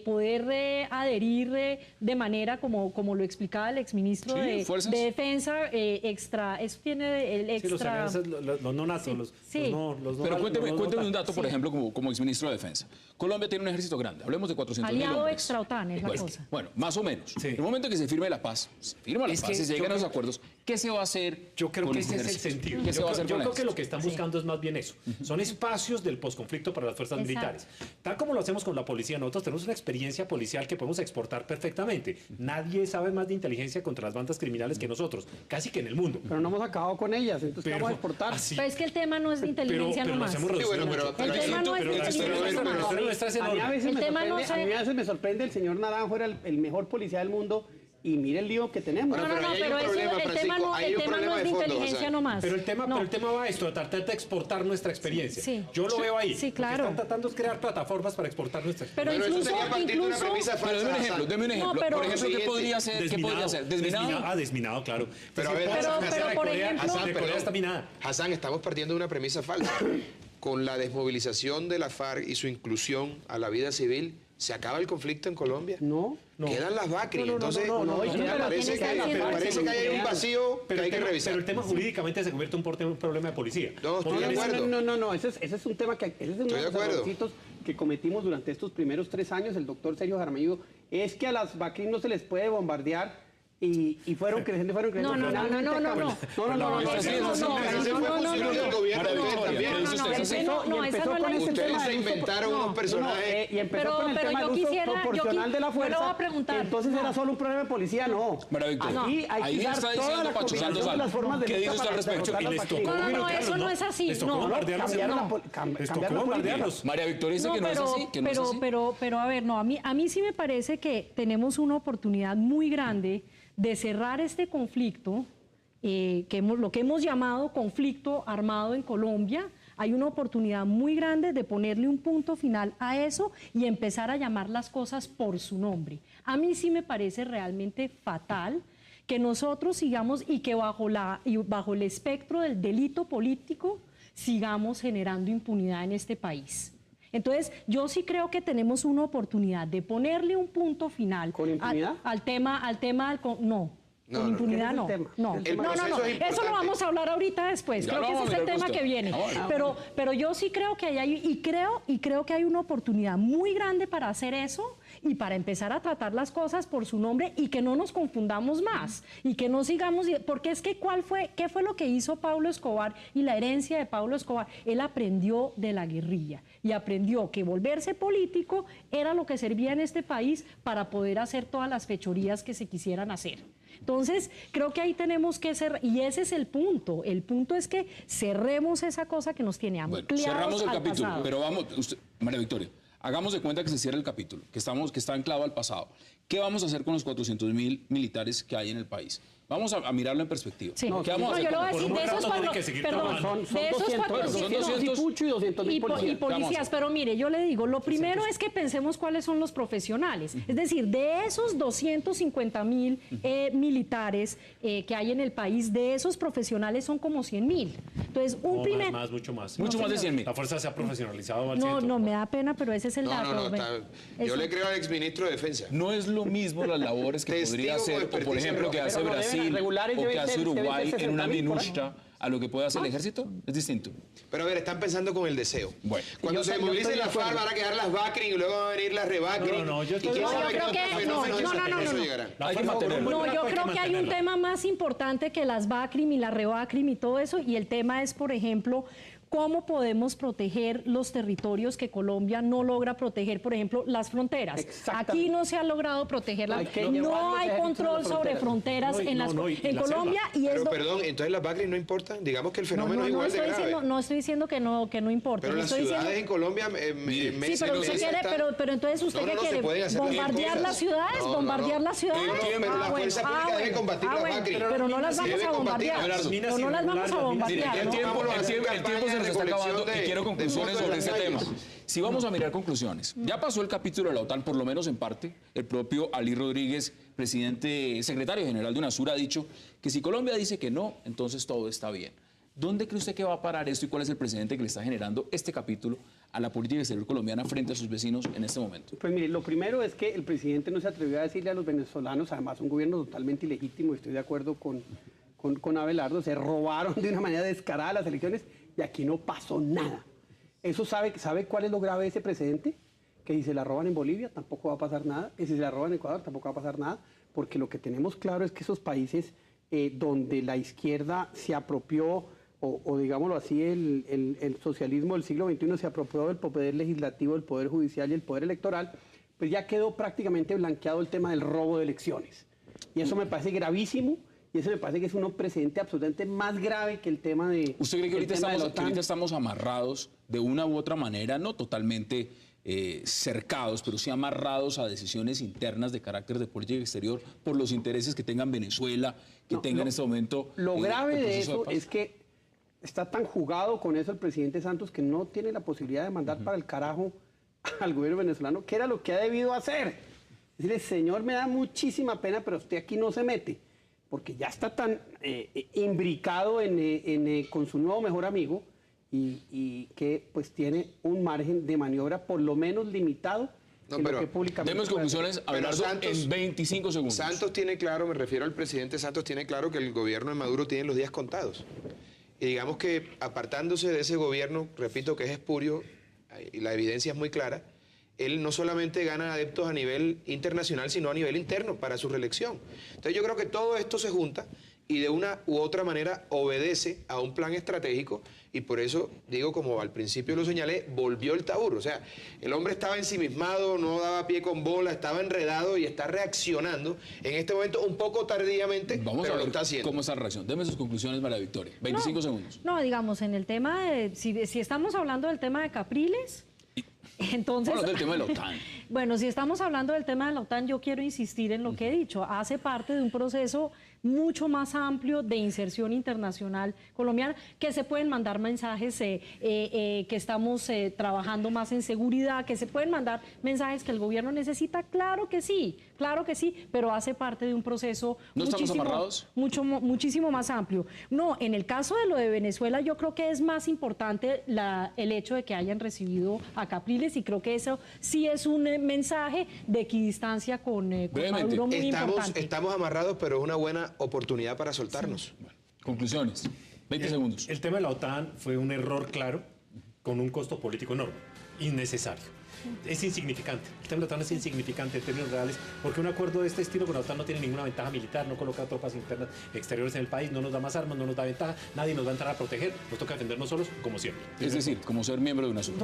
poder adherir de manera como lo explicaba el exministro Sí, fuerzas. de Defensa, extra, eso tiene el Sí, los extra... alianzas, los no natos, los no Pero cuénteme un OTAN. dato, por ejemplo, como exministro de Defensa. Colombia tiene un ejército grande, hablemos de 400.000 Aliado hombres. extra OTAN es la cosa. Bueno, más o menos. Sí. En el momento en que se firme la paz, se firma la Es paz que y se yo llegan a los creo- acuerdos, ¿qué se va a hacer Yo creo con que ese es el ejército? sentido. ¿Qué se Yo va a hacer creo con el que lo ejército? que están buscando es más bien eso. Son espacios del posconflicto para las fuerzas Exacto. militares. Tal como lo hacemos con la policía, nosotros tenemos una experiencia policial que podemos exportar perfectamente. Nadie sabe más de inteligencia contra las bandas criminales que nosotros, casi que en el mundo. Pero no hemos acabado con ellas, entonces ¿qué Pero vamos a exportar? así- Pero es que el tema no es de inteligencia pero lo nomás. hacemos Sí, bueno, reducido pero mucho. El tema no es Pero la inteligencia historia nuestra- nomás. la historia nuestra es A mí enorme. a veces El me tema no sorprende, sé- a mí a veces me sorprende el señor Naranjo, era el mejor policía del mundo, y mire el lío que tenemos. Bueno, No, pero ahí hay un problema, el tema Francisco, no, hay el un tema no problema es de de fondo, inteligencia Hassan. nomás. Pero el tema, No. pero el tema va a esto, a tratar de exportar nuestra experiencia. Sí. Yo lo veo ahí. Sí, Lo que claro. están tratando es crear plataformas para exportar nuestra Pero experiencia. Pero eso sería partir de una incluso- premisa Pero falsa, deme un Hassan. ejemplo, deme un ejemplo. No, pero- Por ejemplo, ¿qué Siguiente. podría ser? ¿Qué podría ser? ¿Desminado? Desminado, claro. Pero a ver, Pero, Hassan, pero, por Corea, ejemplo, Hassan, de Corea perdón. está minada. Hassan, estamos partiendo de una premisa falsa. Con la desmovilización de la FARC y su inclusión a la vida civil, ¿se acaba el conflicto en Colombia? No. Quedan las BACRI. Entonces, no, me pero parece tiene que me haber parece que hay un vacío que Pero hay el que tema, revisar. pero el tema jurídicamente se convierte en un problema de policía. No, estoy de Porque acuerdo. No, ese es un tema que ese es uno Estoy de de los acuerdo. errorcitos que cometimos durante estos primeros 3 años, el doctor Sergio Jaramillo, es que a las BACRI no se les puede bombardear y fueron creciendo. No. Finalmente, No, ese fue posible del gobierno de ustedes también. No, Y esa empezó no es con la ese Ustedes tema se del uso inventaron unos personajes. y empezó Pero- con el pero tema yo del uso quisiera- proporcional de la yo le fuerza. voy a preguntar. que entonces era solo un problema de policía, no. María Victoria, Aquí hay ahí que dar está toda diciendo la Pacho Santos combinación de las algo. formas de ¿Qué lucha dice usted al para respecto? derrotar Y las les tocó BACRI. bloquearlos, eso no es así. Les tocó No, bombardearlos. cambiaron la No. pol- Les cambiaron tocó la bombardearlos. María Victoria dice que no es así, que no es así. Pero a ver, no, a mí sí me parece que tenemos una oportunidad muy grande de cerrar este conflicto, lo que hemos llamado conflicto armado en Colombia. Hay una oportunidad muy grande de ponerle un punto final a eso y empezar a llamar las cosas por su nombre. A mí sí me parece realmente fatal que nosotros sigamos y que bajo el espectro del delito político sigamos generando impunidad en este país. Entonces, yo sí creo que tenemos una oportunidad de ponerle un punto final ¿Con impunidad? al tema no. No, Con no. impunidad ¿Qué es no. el tema? No, El no, proceso es eso importante. lo vamos a hablar ahorita después. Ya Creo lo que ese vamos es a el mirar tema con que usted. viene. Ahora. Pero yo sí creo que creo que hay una oportunidad muy grande para hacer eso y para empezar a tratar las cosas por su nombre y que no nos confundamos más y que no sigamos, porque es que ¿qué fue lo que hizo Pablo Escobar y la herencia de Pablo Escobar? Él aprendió de la guerrilla y aprendió que volverse político era lo que servía en este país para poder hacer todas las fechorías que se quisieran hacer. Entonces, creo que ahí tenemos que cerrar, y ese es el punto. El punto es que cerremos esa cosa que nos tiene Bueno, anclados cerramos el al capítulo, pasado. pero vamos, María Victoria, hagamos de cuenta que se cierra el capítulo, que está anclado al pasado. ¿Qué vamos a hacer con los 400.000 militares que hay en el país? Vamos a mirarlo en perspectiva. Sí. ¿Qué vamos a hacer yo le con voy a ellos? decir, de esos tienen que seguir trabajando. Son de esos 200, 400 son 200 y pucho y 200.000 y policías. policías, pero mire, yo le digo, lo primero es que pensemos cuáles son los profesionales. Es decir, de esos 250.000 militares que hay en el país, de esos profesionales son como 100.000. Entonces, Mucho más. Mucho más de 100.000. La fuerza se ha profesionalizado al No, ciento. no, me da pena, pero ese es el dato. No, ven. yo Eso- le creo al exministro de Defensa. No es lo mismo las labores que Testigo podría con hacer, o por experticia ejemplo, que roja. hace Pero no deben Brasil regulares, o que deben hace ser Uruguay en una 60.000 por ahí. minusta a lo que puede hacer el ejército. Es distinto. Pero a ver, están pensando con el deseo. Bueno. Cuando Yo se estoy movilice de la acuerdo. FARC van a quedar las BACRI y luego van a venir las REBACRI. No, yo y estoy- quién No, sabe yo qué creo otros que- fenómenos no. eso llegarán. Hay que mantenerlo. No, yo creo que hay un tema más importante que las BACRIM y la REBACRIM y todo eso, y el tema es, por ejemplo, cómo podemos proteger los territorios que Colombia no logra proteger, por ejemplo, las fronteras. Exactamente. Aquí no se ha logrado protegerlas, Hay que no llevar los hay ejércitos control a las sobre fronteras No, y- en, no, no, y en la Colombia y Pero eso... perdón, entonces las BACRI no importan. Digamos que el fenómeno es igual de grave. no estoy diciendo que no importa. Pero no las estoy ciudades diciendo- en Colombia Sí, pero usted quiere, pero entonces usted No, qué no, se quiere, pueden hacer las bombardear cosas. las ciudades, No, no, bombardear no. las ciudades. Pero la fuerza pública debe combatir las bueno, BACRI. pero no las Debe vamos a combatir. bombardear. Abelardo. Pero no las vamos a Mire, bombardear. el ¿no? tiempo Vamos a hacer se nos está campaña de acabando y recolección quiero de conclusiones fondos sobre ese tema. nacionales. Si vamos a mirar conclusiones, ya pasó el capítulo de la OTAN, por lo menos en parte. El propio Ali Rodríguez, secretario general de UNASUR, ha dicho que si Colombia dice que no, entonces todo está bien. ¿Dónde cree usted que va a parar esto y cuál es el precedente que le está generando este capítulo a la política exterior colombiana frente a sus vecinos en este momento? Pues mire, lo primero es que el presidente no se atrevió a decirle a los venezolanos, además un gobierno totalmente ilegítimo, estoy de acuerdo con Abelardo, se robaron de una manera descarada las elecciones y aquí no pasó nada. ¿Eso sabe cuál es lo grave de ese precedente? Que si se la roban en Bolivia tampoco va a pasar nada, que si se la roban en Ecuador tampoco va a pasar nada, porque lo que tenemos claro es que esos países donde la izquierda se apropió, o digámoslo así, el socialismo del siglo XXI se apropió del poder legislativo, del poder judicial y el poder electoral, pues ya quedó prácticamente blanqueado el tema del robo de elecciones. Y eso me parece gravísimo, y eso me parece que es un precedente absolutamente más grave que el tema de... ¿Usted cree que el ahorita tema de la estamos, OTAN? estamos amarrados de una u otra manera, no totalmente cercados, pero sí amarrados a decisiones internas de carácter de política exterior por los intereses que tengan Venezuela, que tenga en este momento. Lo grave el de proceso eso paz. es que está tan jugado con eso el presidente Santos que no tiene la posibilidad de mandar para el carajo al gobierno venezolano, que era lo que ha debido hacer. Decirle, señor, me da muchísima pena, pero usted aquí no se mete, porque ya está tan imbricado con su nuevo mejor amigo y que pues tiene un margen de maniobra por lo menos limitado. No, pero lo que públicamente Demos puede conclusiones, hacer. Abelardo, en 25 segundos. Santos tiene claro, me refiero al presidente Santos, tiene claro que el gobierno de Maduro tiene los días contados. Y digamos que apartándose de ese gobierno, repito que es espurio, y la evidencia es muy clara, él no solamente gana adeptos a nivel internacional, sino a nivel interno para su reelección. Entonces yo creo que todo esto se junta y de una u otra manera obedece a un plan estratégico y por eso, digo, como al principio lo señalé, volvió el Taur. O sea, el hombre estaba ensimismado, no daba pie con bola, estaba enredado y está reaccionando en este momento un poco tardíamente, Vamos pero a lo ver está haciendo. cómo está la reacción. Deme sus conclusiones, María Victoria. 25 segundos. No, digamos, en el tema de, si estamos hablando del tema de Capriles, entonces... Hablando del tema de la OTAN. Bueno, si estamos hablando del tema de la OTAN, yo quiero insistir en lo que he dicho. Hace parte de un proceso mucho más amplio de inserción internacional colombiana, que se pueden mandar mensajes que estamos trabajando más en seguridad, que se pueden mandar mensajes que el gobierno necesita, claro que sí, pero hace parte de un proceso ¿No estamos amarrados? muchísimo más amplio. No, en el caso de lo de Venezuela, yo creo que es más importante el hecho de que hayan recibido a Capriles y creo que eso sí es un mensaje de equidistancia con Maduro muy importante. Estamos amarrados, pero es una buena oportunidad para soltarnos. Sí. Bueno, conclusiones. 20 segundos. El tema de la OTAN fue un error claro con un costo político enorme, innecesario. Es insignificante. El tema de la OTAN es insignificante en términos reales porque un acuerdo de este estilo con la OTAN no tiene ninguna ventaja militar, no coloca tropas internas exteriores en el país, no nos da más armas, no nos da ventaja, nadie nos va a entrar a proteger, nos toca defendernos solos como siempre. Es decir, como ser miembro de una zona.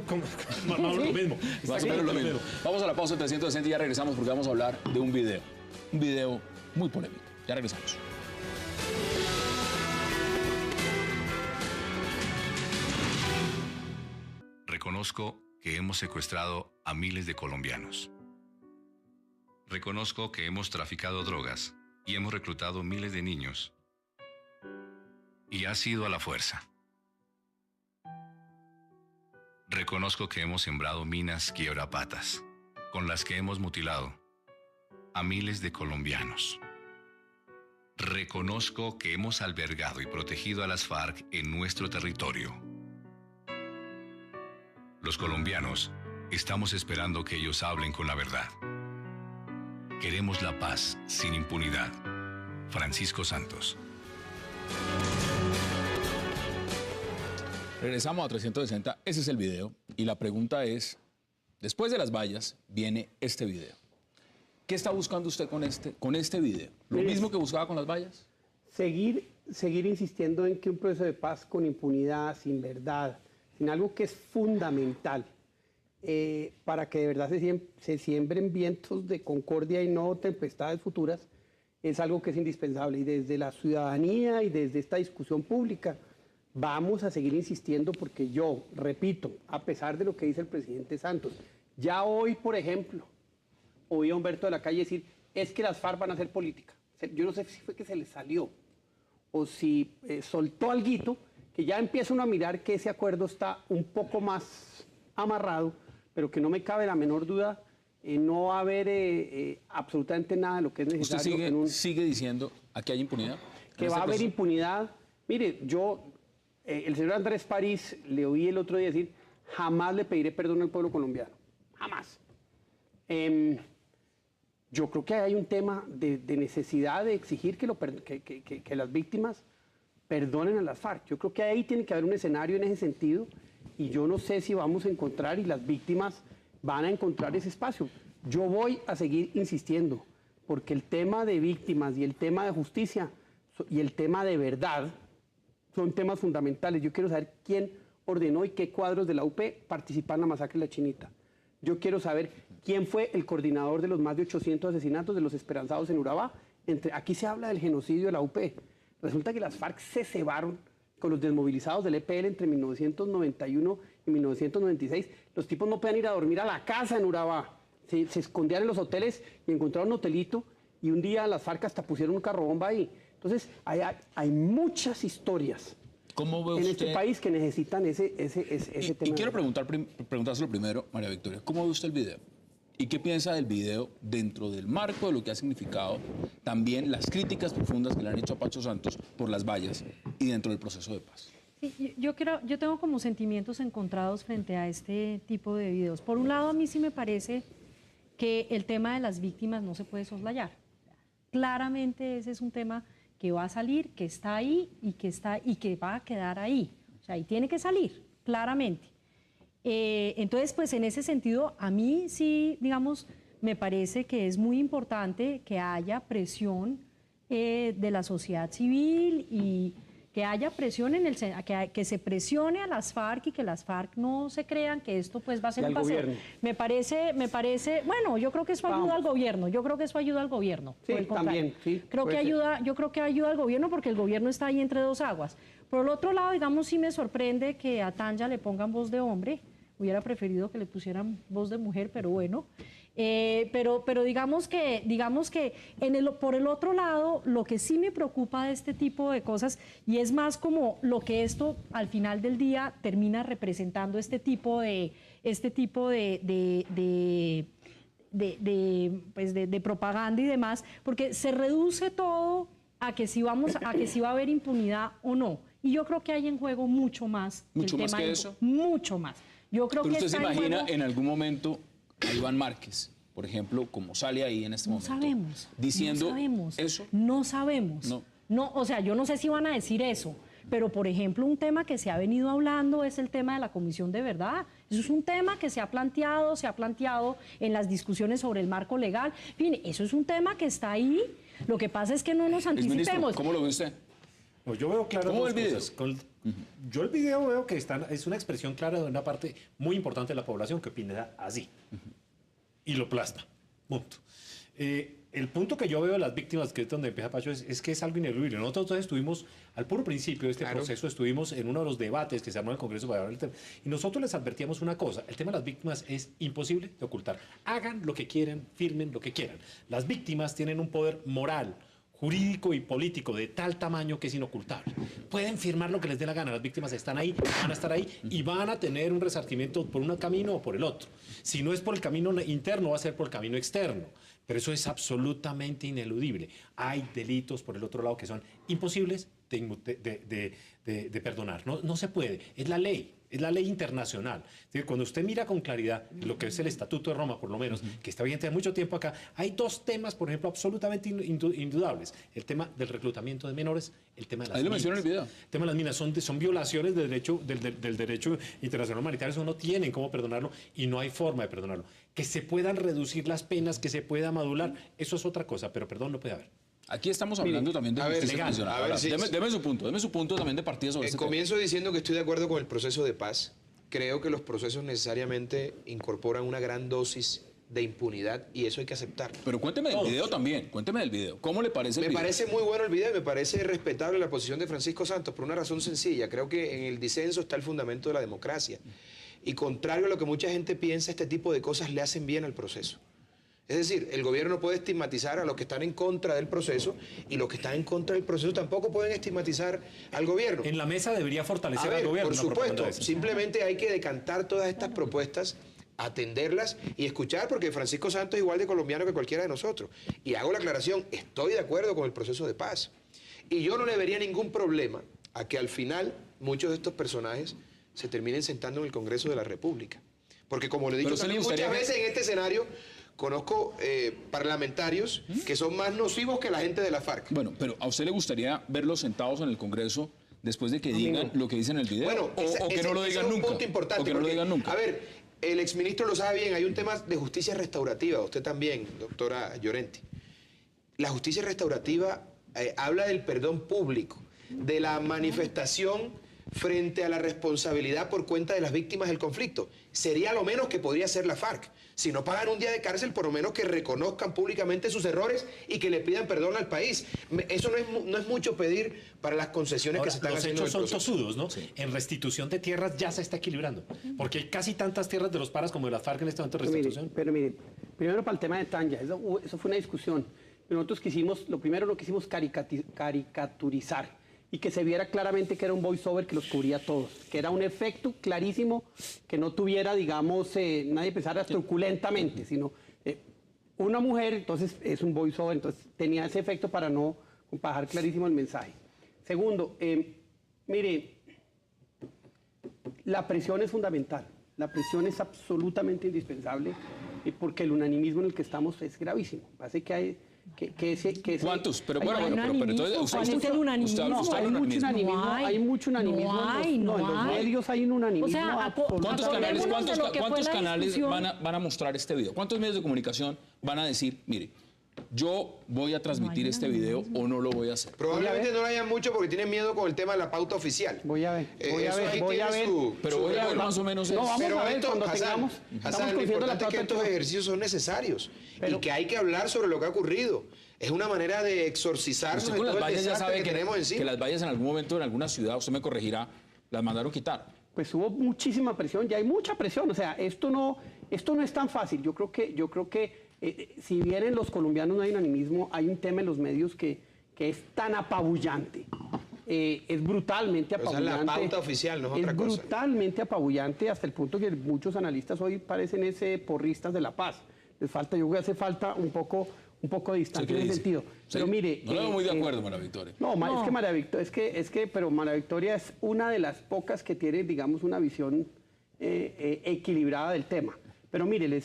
Más o menos lo mismo. Más o menos lo mismo. Vamos a la pausa en 360 y ya regresamos porque vamos a hablar de un video. Un video muy polémico. Ya regresamos. Reconozco que hemos secuestrado a miles de colombianos. Reconozco que hemos traficado drogas y hemos reclutado miles de niños. Y ha sido a la fuerza. Reconozco que hemos sembrado minas quiebrapatas, con las que hemos mutilado a miles de colombianos. Reconozco que hemos albergado y protegido a las FARC en nuestro territorio. Los colombianos estamos esperando que ellos hablen con la verdad. Queremos la paz sin impunidad. Francisco Santos. Regresamos a 360. Ese es el video. Y la pregunta es, después de las vallas, viene este video. ¿Qué está buscando usted con este video? ¿Lo mismo que buscaba con las vallas? Seguir insistiendo en que un proceso de paz con impunidad, sin verdad, sin algo que es fundamental para que de verdad se siembren vientos de concordia y no tempestades futuras, es algo que es indispensable. Y desde la ciudadanía y desde esta discusión pública vamos a seguir insistiendo porque yo, repito, a pesar de lo que dice el presidente Santos, ya hoy, por ejemplo, oí a Humberto de la Calle decir, es que las FARC van a hacer política. Yo no sé si fue que se le salió o si soltó alguito, que ya empieza uno a mirar que ese acuerdo está un poco más amarrado, pero que no me cabe la menor duda no va a haber absolutamente nada de lo que es necesario. ¿Usted sigue diciendo aquí hay impunidad? Que va a haber impunidad. Mire, yo, el señor Andrés París, le oí el otro día decir, jamás le pediré perdón al pueblo colombiano. Jamás. Yo creo que hay un tema de necesidad de exigir que las víctimas perdonen a las FARC. Yo creo que ahí tiene que haber un escenario en ese sentido y yo no sé si vamos a encontrar y las víctimas van a encontrar ese espacio. Yo voy a seguir insistiendo porque el tema de víctimas y el tema de justicia y el tema de verdad son temas fundamentales. Yo quiero saber quién ordenó y qué cuadros de la UP participaron en la masacre de La Chinita. Yo quiero saber quién fue el coordinador de los más de 800 asesinatos de los esperanzados en Urabá. Aquí se habla del genocidio de la UP. Resulta que las FARC se cebaron con los desmovilizados del EPL entre 1991 y 1996. Los tipos no podían ir a dormir a la casa en Urabá. Se escondían en los hoteles y encontraron un hotelito y un día las FARC hasta pusieron un carrobomba ahí. Entonces, hay muchas historias en este país que necesitan ese tema. Y quiero preguntárselo primero, María Victoria, ¿cómo ve usted el video? ¿Y qué piensa del video dentro del marco de lo que ha significado también las críticas profundas que le han hecho a Pacho Santos por las vallas y dentro del proceso de paz? Sí, yo tengo como sentimientos encontrados frente a este tipo de videos. Por un lado, a mí sí me parece que el tema de las víctimas no se puede soslayar. Claramente ese es un tema que va a salir, que está ahí y que va a quedar ahí. O sea, y tiene que salir, claramente. Entonces, pues en ese sentido, a mí sí, digamos, me parece que es muy importante que haya presión de la sociedad civil y que haya presión que se presione a las FARC y que las FARC no se crean que esto pues va a ser un paseo. Me parece, bueno, yo creo que eso ayuda al gobierno, Sí, también, sí. Yo creo que ayuda al gobierno porque el gobierno está ahí entre dos aguas. Por el otro lado, digamos, sí me sorprende que a Tanya le pongan voz de hombre. Hubiera preferido que le pusieran voz de mujer, pero bueno. Pero digamos que por el otro lado, lo que sí me preocupa de este tipo de cosas, y es más como lo que esto al final del día termina representando este tipo de propaganda y demás, porque se reduce todo a que si va a haber impunidad o no. Y yo creo que hay en juego mucho más. ¿Mucho más que eso? Mucho más. Yo creo Pero que usted se imagina en algún momento a Iván Márquez, por ejemplo, como sale ahí en este momento. Diciendo eso. No sabemos. No, o sea, yo no sé si van a decir eso, pero por ejemplo, un tema que se ha venido hablando es el tema de la Comisión de Verdad. Eso es un tema que se ha planteado en las discusiones sobre el marco legal. En fin, eso es un tema que está ahí. Lo que pasa es que no nos anticipemos. Ministro, ¿cómo lo ve usted? Pues yo veo claro ¿Cómo dos el video? cosas. Yo el video veo que es una expresión clara de una parte muy importante de la población que opina así. Y lo plasma. Punto. El punto que yo veo de las víctimas, que es donde empieza Pacho, es que es algo ineludible. Nosotros estuvimos, al puro principio de este proceso, estuvimos en uno de los debates que se armó en el Congreso para hablar del tema. Y nosotros les advertíamos una cosa, el tema de las víctimas es imposible de ocultar. Hagan lo que quieran, firmen lo que quieran. Las víctimas tienen un poder moral, jurídico y político de tal tamaño que es inocultable. Pueden firmar lo que les dé la gana, las víctimas están ahí, van a estar ahí y van a tener un resarcimiento por un camino o por el otro. Si no es por el camino interno, va a ser por el camino externo. Pero eso es absolutamente ineludible. Hay delitos por el otro lado que son imposibles de perdonar. No se puede. Es la ley internacional. Es decir, cuando usted mira con claridad lo que es el Estatuto de Roma, por lo menos, que está vigente hace mucho tiempo acá, hay dos temas, por ejemplo, absolutamente indudables. El tema del reclutamiento de menores, el tema de las minas. Ahí lo mencionó en el video. El tema de las minas son violaciones del derecho internacional humanitario. Eso no tienen cómo perdonarlo y no hay forma de perdonarlo. Que se puedan reducir las penas, que se pueda modular, eso es otra cosa, pero perdón no puede haber. Aquí estamos hablando también de justicia nacional. Deme su punto también de partida sobre este tema. Comienzo diciendo que estoy de acuerdo con el proceso de paz. Creo que los procesos necesariamente incorporan una gran dosis de impunidad y eso hay que aceptarlo. Pero cuénteme del video también, cuénteme del video. ¿Cómo le parece el video? Me parece muy bueno el video y me parece respetable la posición de Francisco Santos por una razón sencilla. Creo que en el disenso está el fundamento de la democracia. Y contrario a lo que mucha gente piensa, este tipo de cosas le hacen bien al proceso. Es decir, el gobierno no puede estigmatizar a los que están en contra del proceso y los que están en contra del proceso tampoco pueden estigmatizar al gobierno. En la mesa debería fortalecer al gobierno. Por supuesto, simplemente hay que decantar todas estas propuestas, atenderlas y escuchar, porque Francisco Santos es igual de colombiano que cualquiera de nosotros. Y hago la aclaración, estoy de acuerdo con el proceso de paz. Y yo no le vería ningún problema a que al final muchos de estos personajes se terminen sentando en el Congreso de la República. Porque como le he dicho también muchas veces en este escenario, conozco parlamentarios que son más nocivos que la gente de la FARC. Bueno, pero ¿a usted le gustaría verlos sentados en el Congreso después de que digan lo que dicen en el video? Bueno, o que no lo digan nunca. Es un punto importante. O que no lo digan nunca. A ver, el exministro lo sabe bien, hay un tema de justicia restaurativa, usted también, doctora Llorenti. La justicia restaurativa habla del perdón público, de la manifestación frente a la responsabilidad por cuenta de las víctimas del conflicto. Sería lo menos que podría hacer la FARC. Si no pagan un día de cárcel, por lo menos que reconozcan públicamente sus errores y que le pidan perdón al país. Eso no es mucho pedir para las concesiones que se están haciendo. Los hechos son tosudos, ¿no? Sí. En restitución de tierras ya se está equilibrando, porque hay casi tantas tierras de los paras como de las FARC en este momento de restitución. Pero mire, primero para el tema de Tanya, eso fue una discusión. Nosotros lo primero quisimos caricaturizar y que se viera claramente que era un voiceover que los cubría a todos, que era un efecto clarísimo, que no tuviera, digamos, nadie pensara truculentamente, sino una mujer, entonces es un voiceover, entonces tenía ese efecto para no bajar clarísimo el mensaje. Segundo, mire, la presión es fundamental, la presión es absolutamente indispensable, porque el unanimismo en el que estamos es gravísimo. Parece que hay... ¿Cuántos? Pero bueno, pero entonces hay mucho unanimismo. En los medios hay un unanimismo. O sea, ¿cuántos canales van a mostrar este video? ¿Cuántos medios de comunicación van a decir, mire, yo voy a transmitir este video o no lo voy a hacer? Probablemente no lo hayan mucho porque tienen miedo con el tema de la pauta oficial. Voy a ver. Pero voy a ver más o menos eso. No, vamos a ver cuando tengamos. Lo importante es que estos ejercicios son necesarios y que hay que hablar sobre lo que ha ocurrido. Es una manera de exorcizarnos de todo el desastre que tenemos encima. Que las vallas en algún momento en alguna ciudad, usted me corregirá, las mandaron quitar. Pues hubo muchísima presión, ya hay mucha presión. O sea, esto no es tan fácil. Yo creo que si bien en los colombianos no hay unanimismo, hay un tema en los medios que es tan apabullante. Es brutalmente apabullante. O sea, la pauta oficial no es otra cosa. Es brutalmente apabullante hasta el punto que muchos analistas hoy parecen porristas de la paz. Yo creo que hace falta un poco de distancia en ese sentido. Sí. Pero mire... No estoy muy de acuerdo, María Victoria. No, es que María Victoria, pero María Victoria es una de las pocas que tiene, digamos, una visión equilibrada del tema. Pero mire,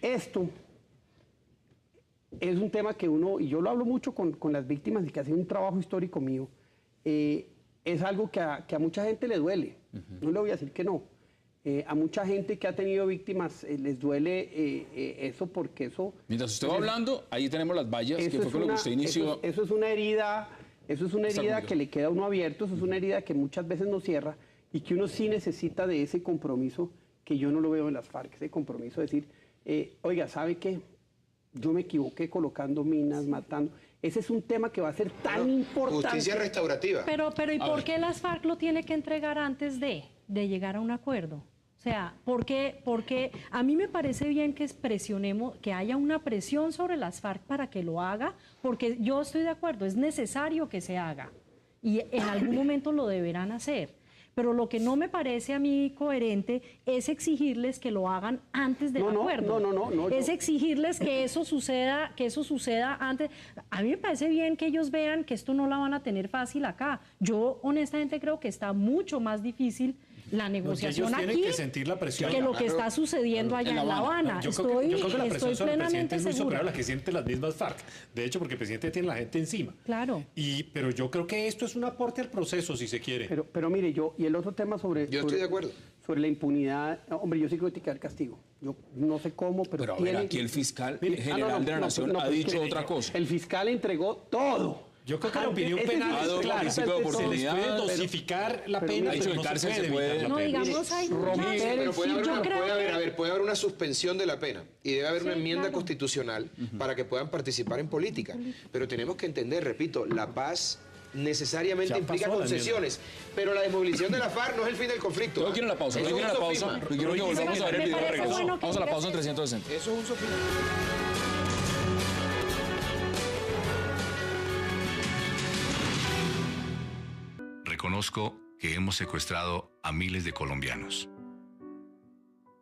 esto es un tema que y yo lo hablo mucho con las víctimas y que hace un trabajo histórico mío, es algo que a mucha gente le duele. No le voy a decir que no. A mucha gente que ha tenido víctimas les duele eso porque eso... Mientras usted va hablando, ahí tenemos las vallas, que fue con lo que usted inició. Eso es una herida que le queda a uno abierto, eso es una herida que muchas veces no cierra y que uno sí necesita de ese compromiso que yo no lo veo en las FARC, ese compromiso de decir, oiga, ¿sabe qué? Yo me equivoqué colocando minas, matando... Ese es un tema que va a ser tan importante. Justicia restaurativa. Pero ¿y por qué las FARC lo tiene que entregar antes de llegar a un acuerdo? O sea, porque a mí me parece bien que presionemos, que haya una presión sobre las FARC para que lo haga, porque yo estoy de acuerdo, es necesario que se haga y en algún momento lo deberán hacer. Pero lo que no me parece a mí coherente es exigirles que lo hagan antes del acuerdo. No. Es exigirles que eso suceda antes. A mí me parece bien que ellos vean que esto no la van a tener fácil acá. Yo honestamente creo que está mucho más difícil la negociación aquí que sentir la presión, que lo que está sucediendo allá en La Habana. Yo creo que la presión sobre el presidente es muy superior a la que sienten las mismas FARC. De hecho, porque el presidente tiene la gente encima. Claro. Pero yo creo que esto es un aporte al proceso, si se quiere. Pero mire, y el otro tema Yo estoy de acuerdo. Sobre la impunidad, hombre, yo sí creo que hay que dar castigo. Yo no sé cómo, pero a ver, aquí el fiscal general de la Nación ha dicho otra cosa. El fiscal entregó todo. Yo creo que la opinión penal es clara. Se les puede dosificar la pena, pero no se puede. No, digamos, hay pero puede haber una suspensión de la pena y debe haber una enmienda constitucional para que puedan participar en política. Pero tenemos que entender, repito, la paz necesariamente implica concesiones, pero la desmovilización de la FARC no es el fin del conflicto. Yo quiero la pausa, quiero que volvamos a ver el video de regreso. Vamos a la pausa en 360. Eso es un sofisma. Reconozco que hemos secuestrado a miles de colombianos.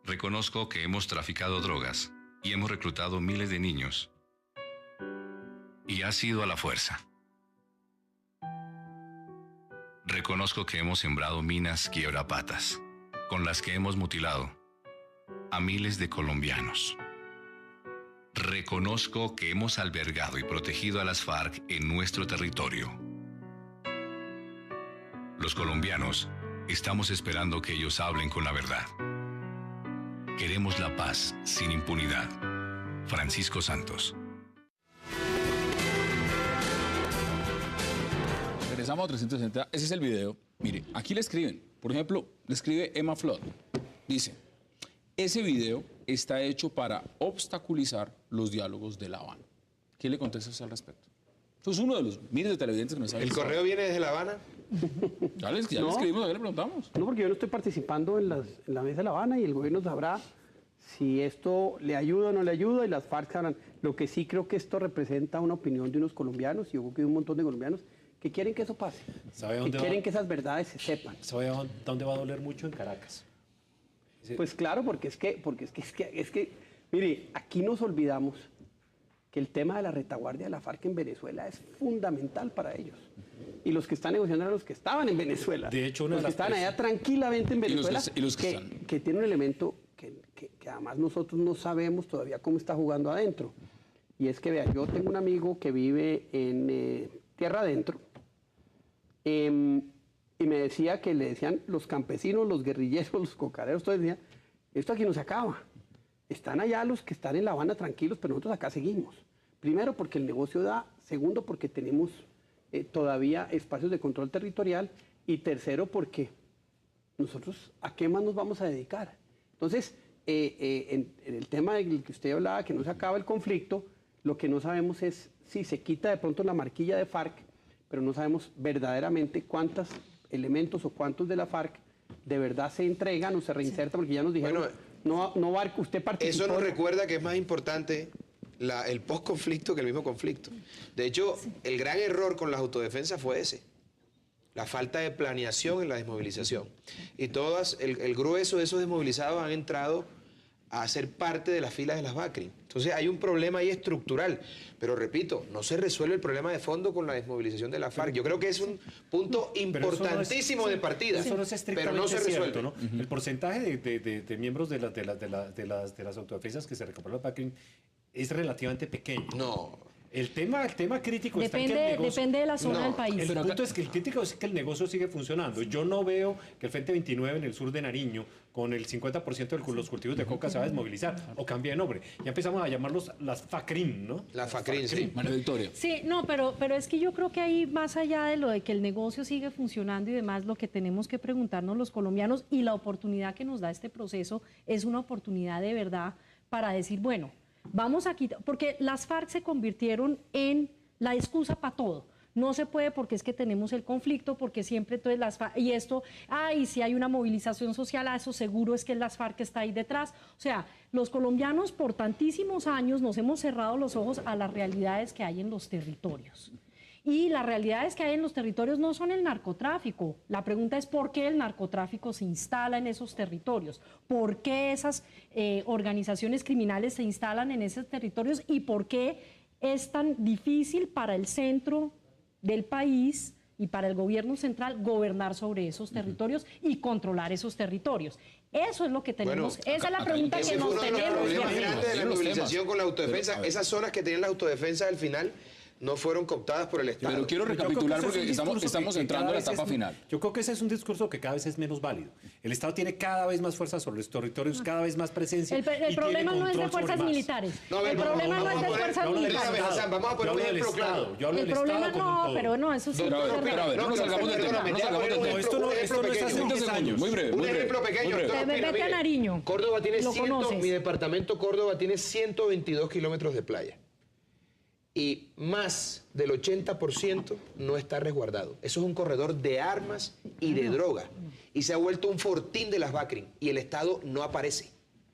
Reconozco que hemos traficado drogas y hemos reclutado miles de niños. Y ha sido a la fuerza. Reconozco que hemos sembrado minas quiebrapatas, con las que hemos mutilado a miles de colombianos. Reconozco que hemos albergado y protegido a las FARC en nuestro territorio. Los colombianos estamos esperando que ellos hablen con la verdad. Queremos la paz sin impunidad. Francisco Santos. Regresamos a 360. Ese es el video Mire, aquí le escriben, por ejemplo, le escribe Emma Flood. Dice, ese video está hecho para obstaculizar los diálogos de La Habana. ¿Qué le contestas al respecto? Eso es uno de los miles de televidentes que nos saben. ¿El correo viene desde La Habana? Ya le escribimos, ya le preguntamos. No, porque yo no estoy participando en la mesa de La Habana y el gobierno sabrá si esto le ayuda o no le ayuda y las FARC sabrán. Lo que sí creo que esto representa una opinión de unos colombianos, y yo creo que de un montón de colombianos, que quieren que eso pase. Que quieren que esas verdades se sepan. ¿Sabe dónde va a doler mucho? En Caracas. Pues claro, porque es que, mire, aquí nos olvidamos que el tema de la retaguardia de la FARC en Venezuela es fundamental para ellos. Y los que están negociando eran los que estaban en Venezuela. De hecho, los que están allá tranquilamente en Venezuela, y que tiene un elemento que además nosotros no sabemos todavía cómo está jugando adentro. Y es que, vea, yo tengo un amigo que vive en tierra adentro, y me decía que le decían los campesinos, los guerrilleros, los cocareros, todos decían, esto aquí no se acaba. Están allá los que están en La Habana tranquilos, pero nosotros acá seguimos. Primero, porque el negocio da. Segundo, porque tenemos todavía espacios de control territorial. Y tercero, porque nosotros, ¿a qué más nos vamos a dedicar? Entonces, en el tema del que usted hablaba, que no se acaba el conflicto, lo que no sabemos es si se quita de pronto la marquilla de FARC, pero no sabemos verdaderamente cuántos elementos o cuántos de la FARC de verdad se entregan o se reinsertan, porque ya nos dijeron, no va, usted participó. Eso nos recuerda que es más importante el post-conflicto que el mismo conflicto. De hecho, el gran error con las autodefensas fue ese. La falta de planeación en la desmovilización. Y el grueso de esos desmovilizados han entrado a ser parte de las filas de las BACRIM. Entonces hay un problema ahí estructural. Pero repito, no se resuelve el problema de fondo con la desmovilización de la FARC. Yo creo que es un punto importantísimo de partida, eso no es pero no se resuelve. Cierto, ¿no? El porcentaje de miembros de las autodefensas que se recuperan las BACRIM es relativamente pequeño. No. El tema crítico está en que el negocio... Depende de la zona del país. El punto es que el crítico es que el negocio sigue funcionando. Yo no veo que el Frente 29 en el sur de Nariño, con el 50% de los cultivos de coca, se va a desmovilizar o cambie de nombre. Ya empezamos a llamarlos las FACRIM, ¿no? La FACRIM, sí. María Victoria. Sí, no, pero es que yo creo que ahí, más allá de lo de que el negocio sigue funcionando y demás, lo que tenemos que preguntarnos los colombianos y la oportunidad que nos da este proceso es una oportunidad de verdad para decir, bueno, vamos a quitar, porque las FARC se convirtieron en la excusa para todo. No se puede porque es que tenemos el conflicto, porque siempre entonces las FARC, y esto, y si hay una movilización social, eso seguro es que las FARC está ahí detrás. O sea, los colombianos por tantísimos años nos hemos cerrado los ojos a las realidades que hay en los territorios. Y las realidades que hay en los territorios no son el narcotráfico. La pregunta es por qué el narcotráfico se instala en esos territorios, por qué esas organizaciones criminales se instalan en esos territorios y por qué es tan difícil para el centro del país y para el gobierno central gobernar sobre esos territorios y controlar esos territorios. Eso es lo que tenemos, esa es la pregunta que nos tenemos. Ese fue uno de los problemas grandes de la movilización con la autodefensa. Esas zonas que tenían la autodefensa al final no fueron cooptadas por el Estado. Pero quiero recapitular porque estamos entrando a la etapa final. Yo creo que ese es un discurso que cada vez es menos válido. El Estado tiene cada vez más fuerza sobre los territorios, cada vez más presencia. El problema no es de fuerzas militares. El problema no es de fuerzas militares. Vamos a poner un ejemplo claro. El problema no, pero no, eso sí. Pero a ver, no nos salgamos del tema. Esto no es hace 10 años. Muy breve. Un ejemplo pequeño. Vete a Nariño. Córdoba tiene mi departamento Córdoba tiene 122 kilómetros de playa. Y más del 80% no está resguardado. Eso es un corredor de armas y de droga. Y se ha vuelto un fortín de las BACRIM. Y el Estado no aparece.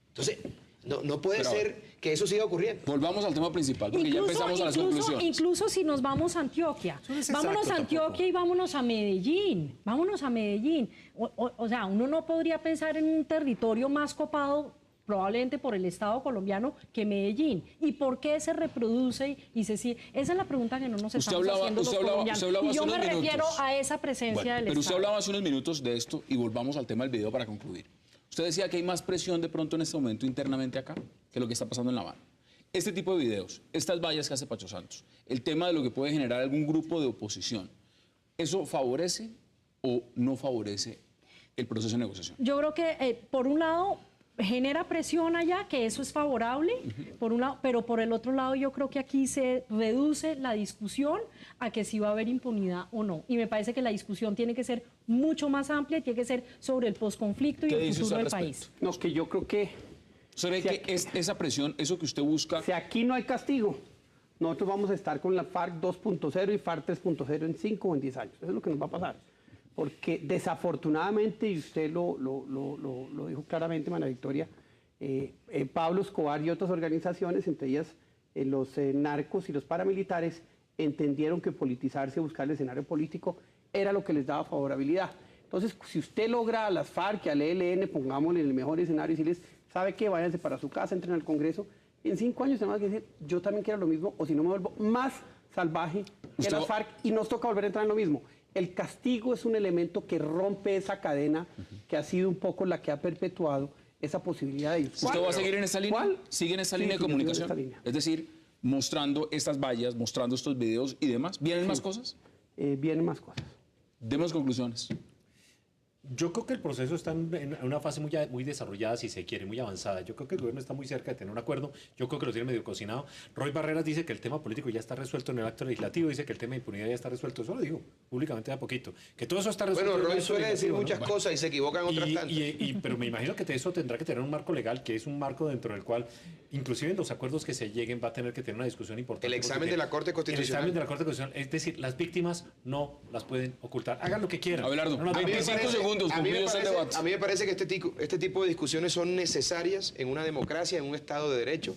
Entonces, no puede ser que eso siga ocurriendo. Volvamos al tema principal, porque ya empezamos a las conclusiones. Incluso si nos vamos a Antioquia. Vámonos a Antioquia y vámonos a Medellín. Vámonos a Medellín. O sea, uno no podría pensar en un territorio más copado probablemente por el Estado colombiano que Medellín. ¿Y por qué se reproduce y se sigue? Esa es la pregunta que no nos estamos haciendo los colombianos. Y yo me refiero a esa presencia del Estado. Pero usted hablaba hace unos minutos de esto y volvamos al tema del video para concluir. Usted decía que hay más presión de pronto en este momento internamente acá que lo que está pasando en La Habana. Este tipo de videos, estas vallas que hace Pacho Santos, el tema de lo que puede generar algún grupo de oposición, ¿eso favorece o no favorece el proceso de negociación? Yo creo que, por un lado, genera presión allá, que eso es favorable, por un lado, pero por el otro lado yo creo que aquí se reduce la discusión a que si va a haber impunidad o no. Y me parece que la discusión tiene que ser mucho más amplia, tiene que ser sobre el posconflicto y el futuro del país. No, que yo creo que... ¿Usted ve que esa presión, eso que usted busca... Si aquí no hay castigo, nosotros vamos a estar con la FARC 2.0 y FARC 3.0 en 5 o en 10 años. Eso es lo que nos va a pasar. Porque desafortunadamente, y usted lo dijo claramente, María Victoria, Pablo Escobar y otras organizaciones, entre ellas los narcos y los paramilitares, entendieron que politizarse y buscar el escenario político era lo que les daba favorabilidad. Entonces, si usted logra a las FARC y al ELN, pongámosle en el mejor escenario, y decirles, ¿sabe qué? Váyanse para su casa, entren al Congreso. En 5 años tenemos que decir, yo también quiero lo mismo, o si no me vuelvo más salvaje que las FARC, y nos toca volver a entrar en lo mismo. El castigo es un elemento que rompe esa cadena que ha sido un poco la que ha perpetuado esa posibilidad de ir. ¿Usted va a seguir en esa línea? ¿Cuál? ¿Sigue en esa línea de comunicación? Es decir, mostrando estas vallas, mostrando estos videos y demás. ¿Vienen más cosas? Vienen más cosas. Demos conclusiones. Yo creo que el proceso está en una fase muy desarrollada, si se quiere, muy avanzada. Yo creo que el gobierno está muy cerca de tener un acuerdo. Yo creo que lo tiene medio cocinado. Roy Barreras dice que el tema político ya está resuelto en el acto legislativo, dice que el tema de impunidad ya está resuelto. Eso lo digo públicamente de a poquito. Que todo eso está resuelto. Bueno, Roy suele decir muchas cosas y se equivocan otras tantas. Pero me imagino que eso tendrá que tener un marco legal, que es un marco dentro del cual, inclusive en los acuerdos que se lleguen, va a tener que tener una discusión importante. El examen de la Corte Constitucional. El examen de la Corte Constitucional. Es decir, las víctimas no las pueden ocultar. Hagan lo que quieran. Abelardo, no 25 segundos. A mí me parece que este tipo de discusiones son necesarias en una democracia, en un Estado de Derecho.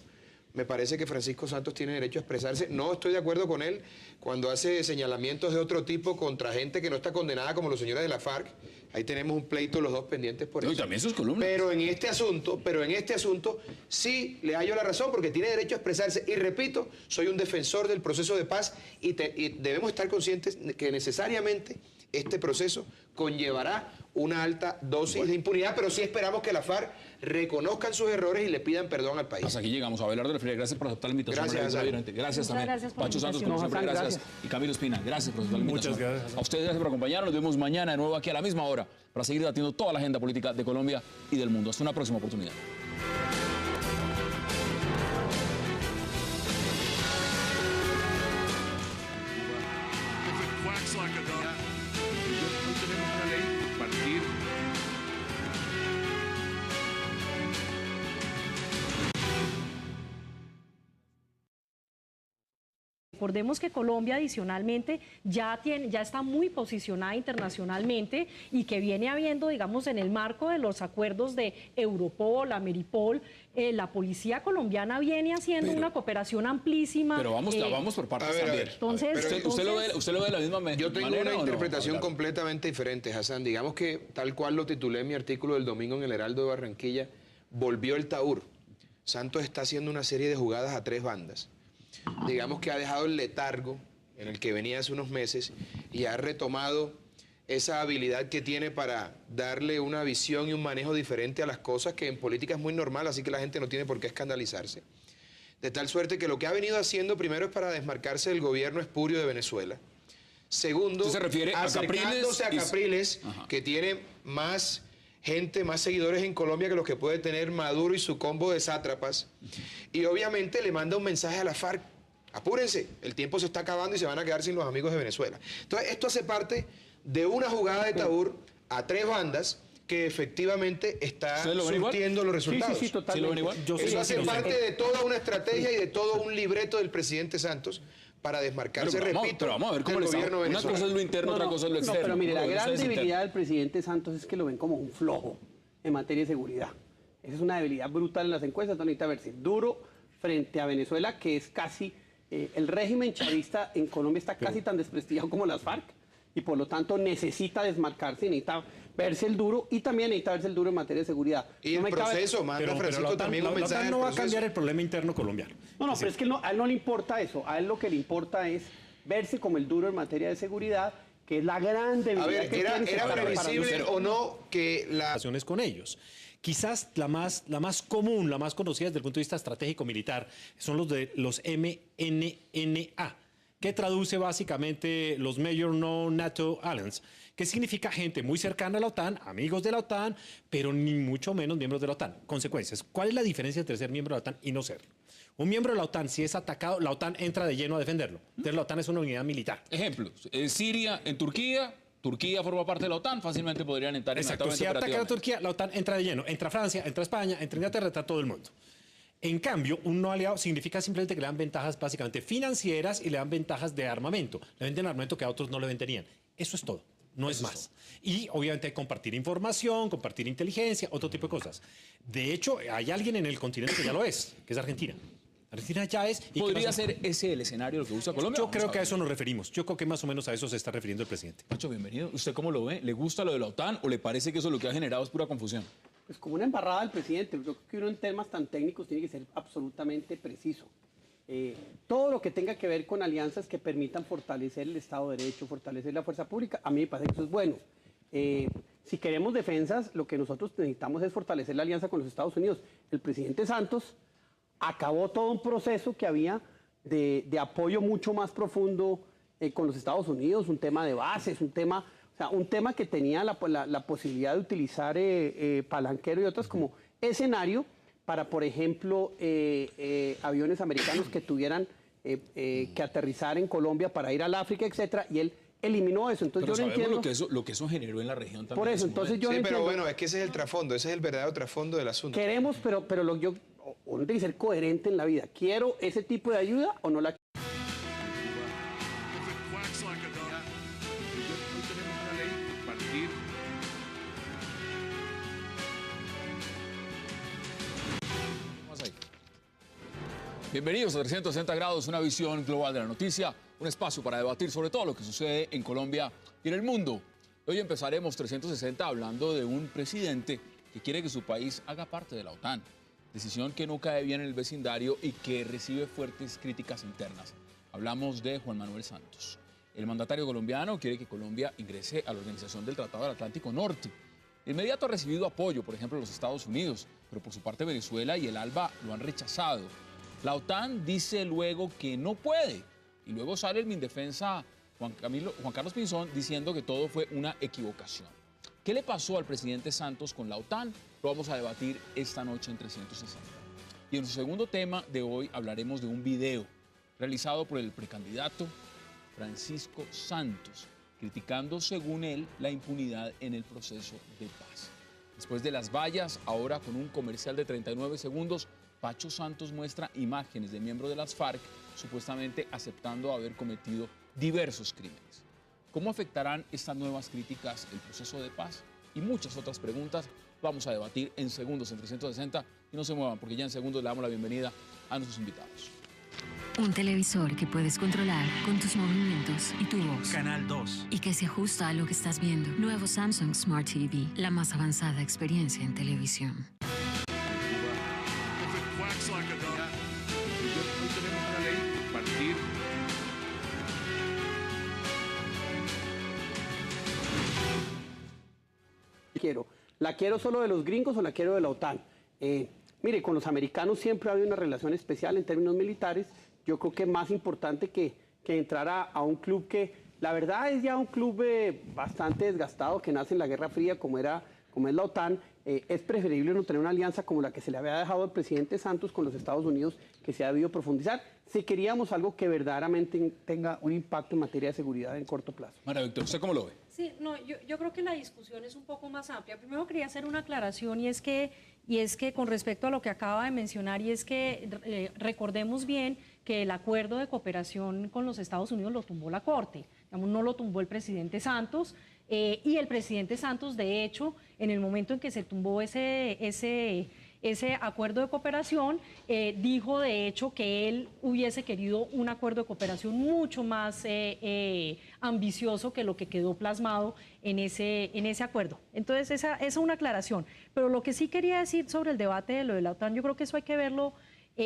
Me parece que Francisco Santos tiene derecho a expresarse. No estoy de acuerdo con él cuando hace señalamientos de otro tipo contra gente que no está condenada, como los señores de la FARC. Ahí tenemos un pleito los dos pendientes por eso. Y también sus columnas. Pero en este asunto sí le hallo la razón, porque tiene derecho a expresarse. Y repito, soy un defensor del proceso de paz y debemos estar conscientes que necesariamente este proceso conllevará una alta dosis de impunidad, pero sí esperamos que la FARC reconozcan sus errores y le pidan perdón al país. Hasta aquí llegamos. Abelardo de Freire, gracias por aceptar la invitación. Gracias también. Gracias por Pacho Santos, como siempre, gracias. Y Camilo Espina, gracias por aceptar la invitación. Muchas gracias. A ustedes, gracias por acompañarnos. Nos vemos mañana de nuevo aquí a la misma hora para seguir debatiendo toda la agenda política de Colombia y del mundo. Hasta una próxima oportunidad. Recordemos que Colombia adicionalmente ya está muy posicionada internacionalmente y que viene habiendo, digamos, en el marco de los acuerdos de Europol, Ameripol, la policía colombiana viene haciendo una cooperación amplísima. Pero vamos por partes también. Entonces, ¿Usted lo ve de la misma manera? Yo tengo una interpretación completamente diferente, Hassan. Digamos que, tal cual lo titulé en mi artículo del domingo en el Heraldo de Barranquilla, volvió el Taur. Santos está haciendo una serie de jugadas a 3 bandas. Digamos que ha dejado el letargo en el que venía hace unos meses y ha retomado esa habilidad que tiene para darle una visión y un manejo diferente a las cosas, que en política es muy normal, así que la gente no tiene por qué escandalizarse. De tal suerte que lo que ha venido haciendo primero es para desmarcarse del gobierno espurio de Venezuela. Segundo, se refiere acercándose a Capriles, que tiene más gente, más seguidores en Colombia que los que puede tener Maduro y su combo de sátrapas. Y obviamente le manda un mensaje a la FARC: apúrense, el tiempo se está acabando y se van a quedar sin los amigos de Venezuela. Entonces, esto hace parte de una jugada de Taur a 3 bandas que efectivamente está surtiendo los resultados. Sí, totalmente. Eso hace parte de toda una estrategia y de todo un libreto del presidente Santos para desmarcarse, pero vamos a ver cómo del gobierno venezolano. Una cosa es lo interno, otra cosa es lo externo. Pero mire, la gran debilidad del presidente Santos es que lo ven como un flojo en materia de seguridad. Esa es una debilidad brutal en las encuestas, donde necesita verse duro frente a Venezuela, que es casi... el régimen chavista en Colombia está casi tan desprestigiado como las FARC, y por lo tanto necesita desmarcarse, necesita verse el duro, y también necesita verse el duro en materia de seguridad. Y el proceso, manda Francisco también un mensaje. La OTAN no va a cambiar el problema interno colombiano. No, pero es que a él no le importa eso. A él lo que le importa es verse como el duro en materia de seguridad, que es la gran debilidad. A ver, ¿era previsible o no que las relaciones con ellos? Quizás la más común, la más conocida desde el punto de vista estratégico militar, son los MNNA, que traduce básicamente los Major Non-NATO Allies, que significa gente muy cercana a la OTAN, amigos de la OTAN, pero ni mucho menos miembros de la OTAN. Consecuencias, ¿cuál es la diferencia entre ser miembro de la OTAN y no serlo? Un miembro de la OTAN, si es atacado, la OTAN entra de lleno a defenderlo. Entonces la OTAN es una unidad militar. Ejemplos, Siria, en Turquía forma parte de la OTAN, fácilmente podrían entrar Exacto, si ataca a Turquía, la OTAN entra de lleno. Entra Francia, entra España, entra Inglaterra, entra todo el mundo. En cambio, un no aliado significa simplemente que le dan ventajas básicamente financieras y le dan ventajas de armamento. Le venden armamento que a otros no le venderían. Eso es todo, no es más. Y obviamente compartir información, compartir inteligencia, otro tipo de cosas. De hecho, hay alguien en el continente que ya lo es, que es Argentina. Argentina ya es... ¿Podría ser ese el escenario de lo que busca Colombia? Yo creo que a eso nos referimos. Yo creo que más o menos a eso se está refiriendo el presidente. Pacho, bienvenido. ¿Usted cómo lo ve? ¿Le gusta lo de la OTAN o le parece que eso lo que ha generado es pura confusión? Pues como una embarrada del presidente. Yo creo que uno en temas tan técnicos tiene que ser absolutamente preciso. Todo lo que tenga que ver con alianzas que permitan fortalecer el Estado de Derecho, fortalecer la fuerza pública, a mí me parece que eso es bueno. Si queremos defensas, lo que nosotros necesitamos es fortalecer la alianza con los Estados Unidos. El presidente Santos acabó todo un proceso que había de apoyo mucho más profundo con los Estados Unidos, un tema de bases, un tema que tenía la posibilidad de utilizar Palanquero y otras como escenario para, por ejemplo, aviones americanos que tuvieran que aterrizar en Colombia para ir al África, etcétera, y él eliminó eso. Entonces pero yo no entiendo lo que eso generó en la región también. Por eso, entonces yo no entiendo. Pero bueno, es que ese es el trasfondo, ese es el verdadero trasfondo del asunto. Queremos, pero uno tiene que ser coherente en la vida. ¿Quiero ese tipo de ayuda o no la quiero? Bienvenidos a 360 grados, una visión global de la noticia, un espacio para debatir sobre todo lo que sucede en Colombia y en el mundo. Hoy empezaremos 360 hablando de un presidente que quiere que su país haga parte de la OTAN. Decisión que no cae bien en el vecindario y que recibe fuertes críticas internas. Hablamos de Juan Manuel Santos. El mandatario colombiano quiere que Colombia ingrese a la Organización del Tratado del Atlántico Norte. De inmediato ha recibido apoyo, por ejemplo, de los Estados Unidos, pero por su parte Venezuela y el ALBA lo han rechazado. La OTAN dice luego que no puede, y luego sale el Mindefensa Juan Carlos Pinzón diciendo que todo fue una equivocación. ¿Qué le pasó al presidente Santos con la OTAN? Lo vamos a debatir esta noche en 360. Y en su segundo tema de hoy hablaremos de un video realizado por el precandidato Francisco Santos, criticando, según él, la impunidad en el proceso de paz. Después de las vallas, ahora con un comercial de 39 segundos, Pacho Santos muestra imágenes de miembros de las FARC supuestamente aceptando haber cometido diversos crímenes. ¿Cómo afectarán estas nuevas críticas el proceso de paz? Y muchas otras preguntas vamos a debatir en segundos en 360. Y no se muevan porque ya en segundos le damos la bienvenida a nuestros invitados. Un televisor que puedes controlar con tus movimientos y tu voz. Canal 2. Y que se ajusta a lo que estás viendo. Nuevo Samsung Smart TV, la más avanzada experiencia en televisión. ¿La quiero solo de los gringos o la quiero de la OTAN? Mire, con los americanos siempre ha habido una relación especial en términos militares. Yo creo que es más importante que entrar a un club que, la verdad, es ya un club bastante desgastado, que nace en la Guerra Fría, como es la OTAN. Es preferible no tener una alianza como la que se le había dejado al presidente Santos con los Estados Unidos, que se ha debido profundizar, si queríamos algo que verdaderamente tenga un impacto en materia de seguridad en corto plazo. María Víctor, ¿usted cómo lo ve? Sí, no, yo creo que la discusión es un poco más amplia. Primero quería hacer una aclaración y es que con respecto a lo que acaba de mencionar, y es que recordemos bien que el acuerdo de cooperación con los Estados Unidos lo tumbó la Corte, digamos, no lo tumbó el presidente Santos, y el presidente Santos, de hecho, en el momento en que se tumbó ese acuerdo de cooperación, dijo de hecho que él hubiese querido un acuerdo de cooperación mucho más ambicioso que lo que quedó plasmado en ese acuerdo. Entonces, esa es una aclaración. Pero lo que sí quería decir sobre el debate de lo de la OTAN, yo creo que eso hay que verlo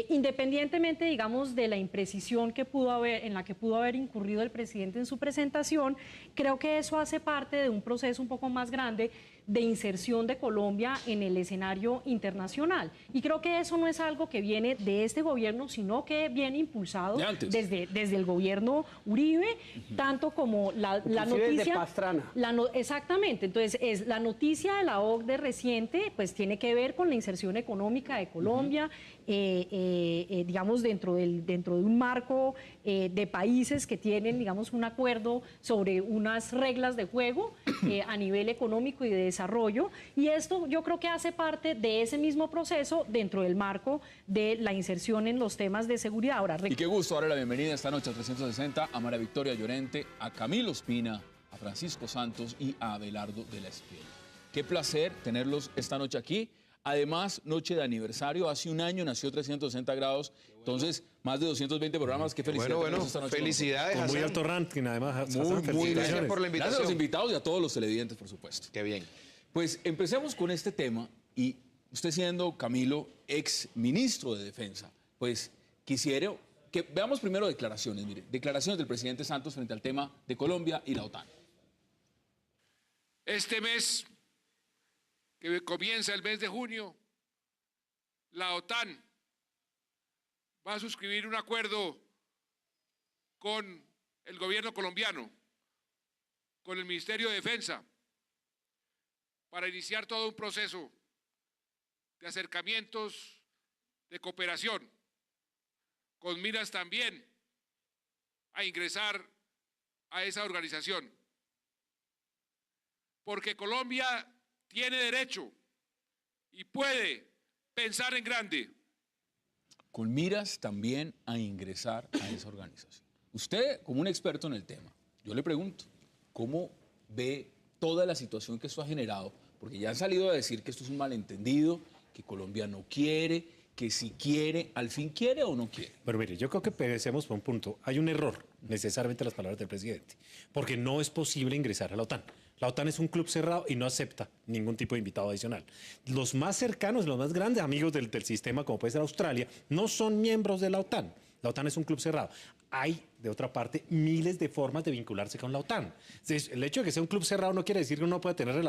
independientemente, digamos, de la imprecisión en la que pudo haber incurrido el presidente en su presentación. Creo que eso hace parte de un proceso un poco más grande de inserción de Colombia en el escenario internacional. Y creo que eso no es algo que viene de este gobierno, sino que viene impulsado desde el gobierno Uribe, tanto como la noticia... de Pastrana. Exactamente, entonces la noticia de la OCDE reciente pues tiene que ver con la inserción económica de Colombia, digamos dentro de un marco de países que tienen, digamos, un acuerdo sobre unas reglas de juego a nivel económico y de desarrollo, y esto yo creo que hace parte de ese mismo proceso dentro del marco de la inserción en los temas de seguridad. Ahora, y qué gusto darle la bienvenida esta noche a 360 a María Victoria Llorente, a Camilo Ospina, a Francisco Santos y a Abelardo de la Espriella. Qué placer tenerlos esta noche aquí. Además, noche de aniversario, hace un año nació 360 grados, entonces más de 220 programas. Qué felicidades. Bueno, esta noche felicidades. Con muy alto ranking, además. Muy gracias por la invitación. Gracias a los invitados y a todos los televidentes, por supuesto. Qué bien. Pues empecemos con este tema, y usted siendo, Camilo, ex ministro de Defensa, pues quisiera que veamos primero declaraciones, mire, declaraciones del presidente Santos frente al tema de Colombia y la OTAN. Este mes, que comienza el mes de junio, la OTAN va a suscribir un acuerdo con el gobierno colombiano, con el Ministerio de Defensa, para iniciar todo un proceso de acercamientos, de cooperación, con miras también a ingresar a esa organización. Porque Colombia tiene derecho y puede pensar en grande. Con miras también a ingresar a esa organización. Usted, como un experto en el tema, yo le pregunto, ¿cómo ve toda la situación que esto ha generado? Porque ya han salido a decir que esto es un malentendido, que Colombia no quiere, que si quiere, al fin quiere o no quiere. Pero mire, yo creo que perecemos por un punto. Hay un error, necesariamente las palabras del presidente, porque no es posible ingresar a la OTAN. La OTAN es un club cerrado y no acepta ningún tipo de invitado adicional. Los más cercanos, los más grandes amigos del sistema, como puede ser Australia, no son miembros de la OTAN. La OTAN es un club cerrado. Hay, de otra parte, miles de formas de vincularse con la OTAN. Entonces, el hecho de que sea un club cerrado no quiere decir que uno pueda tener relaciones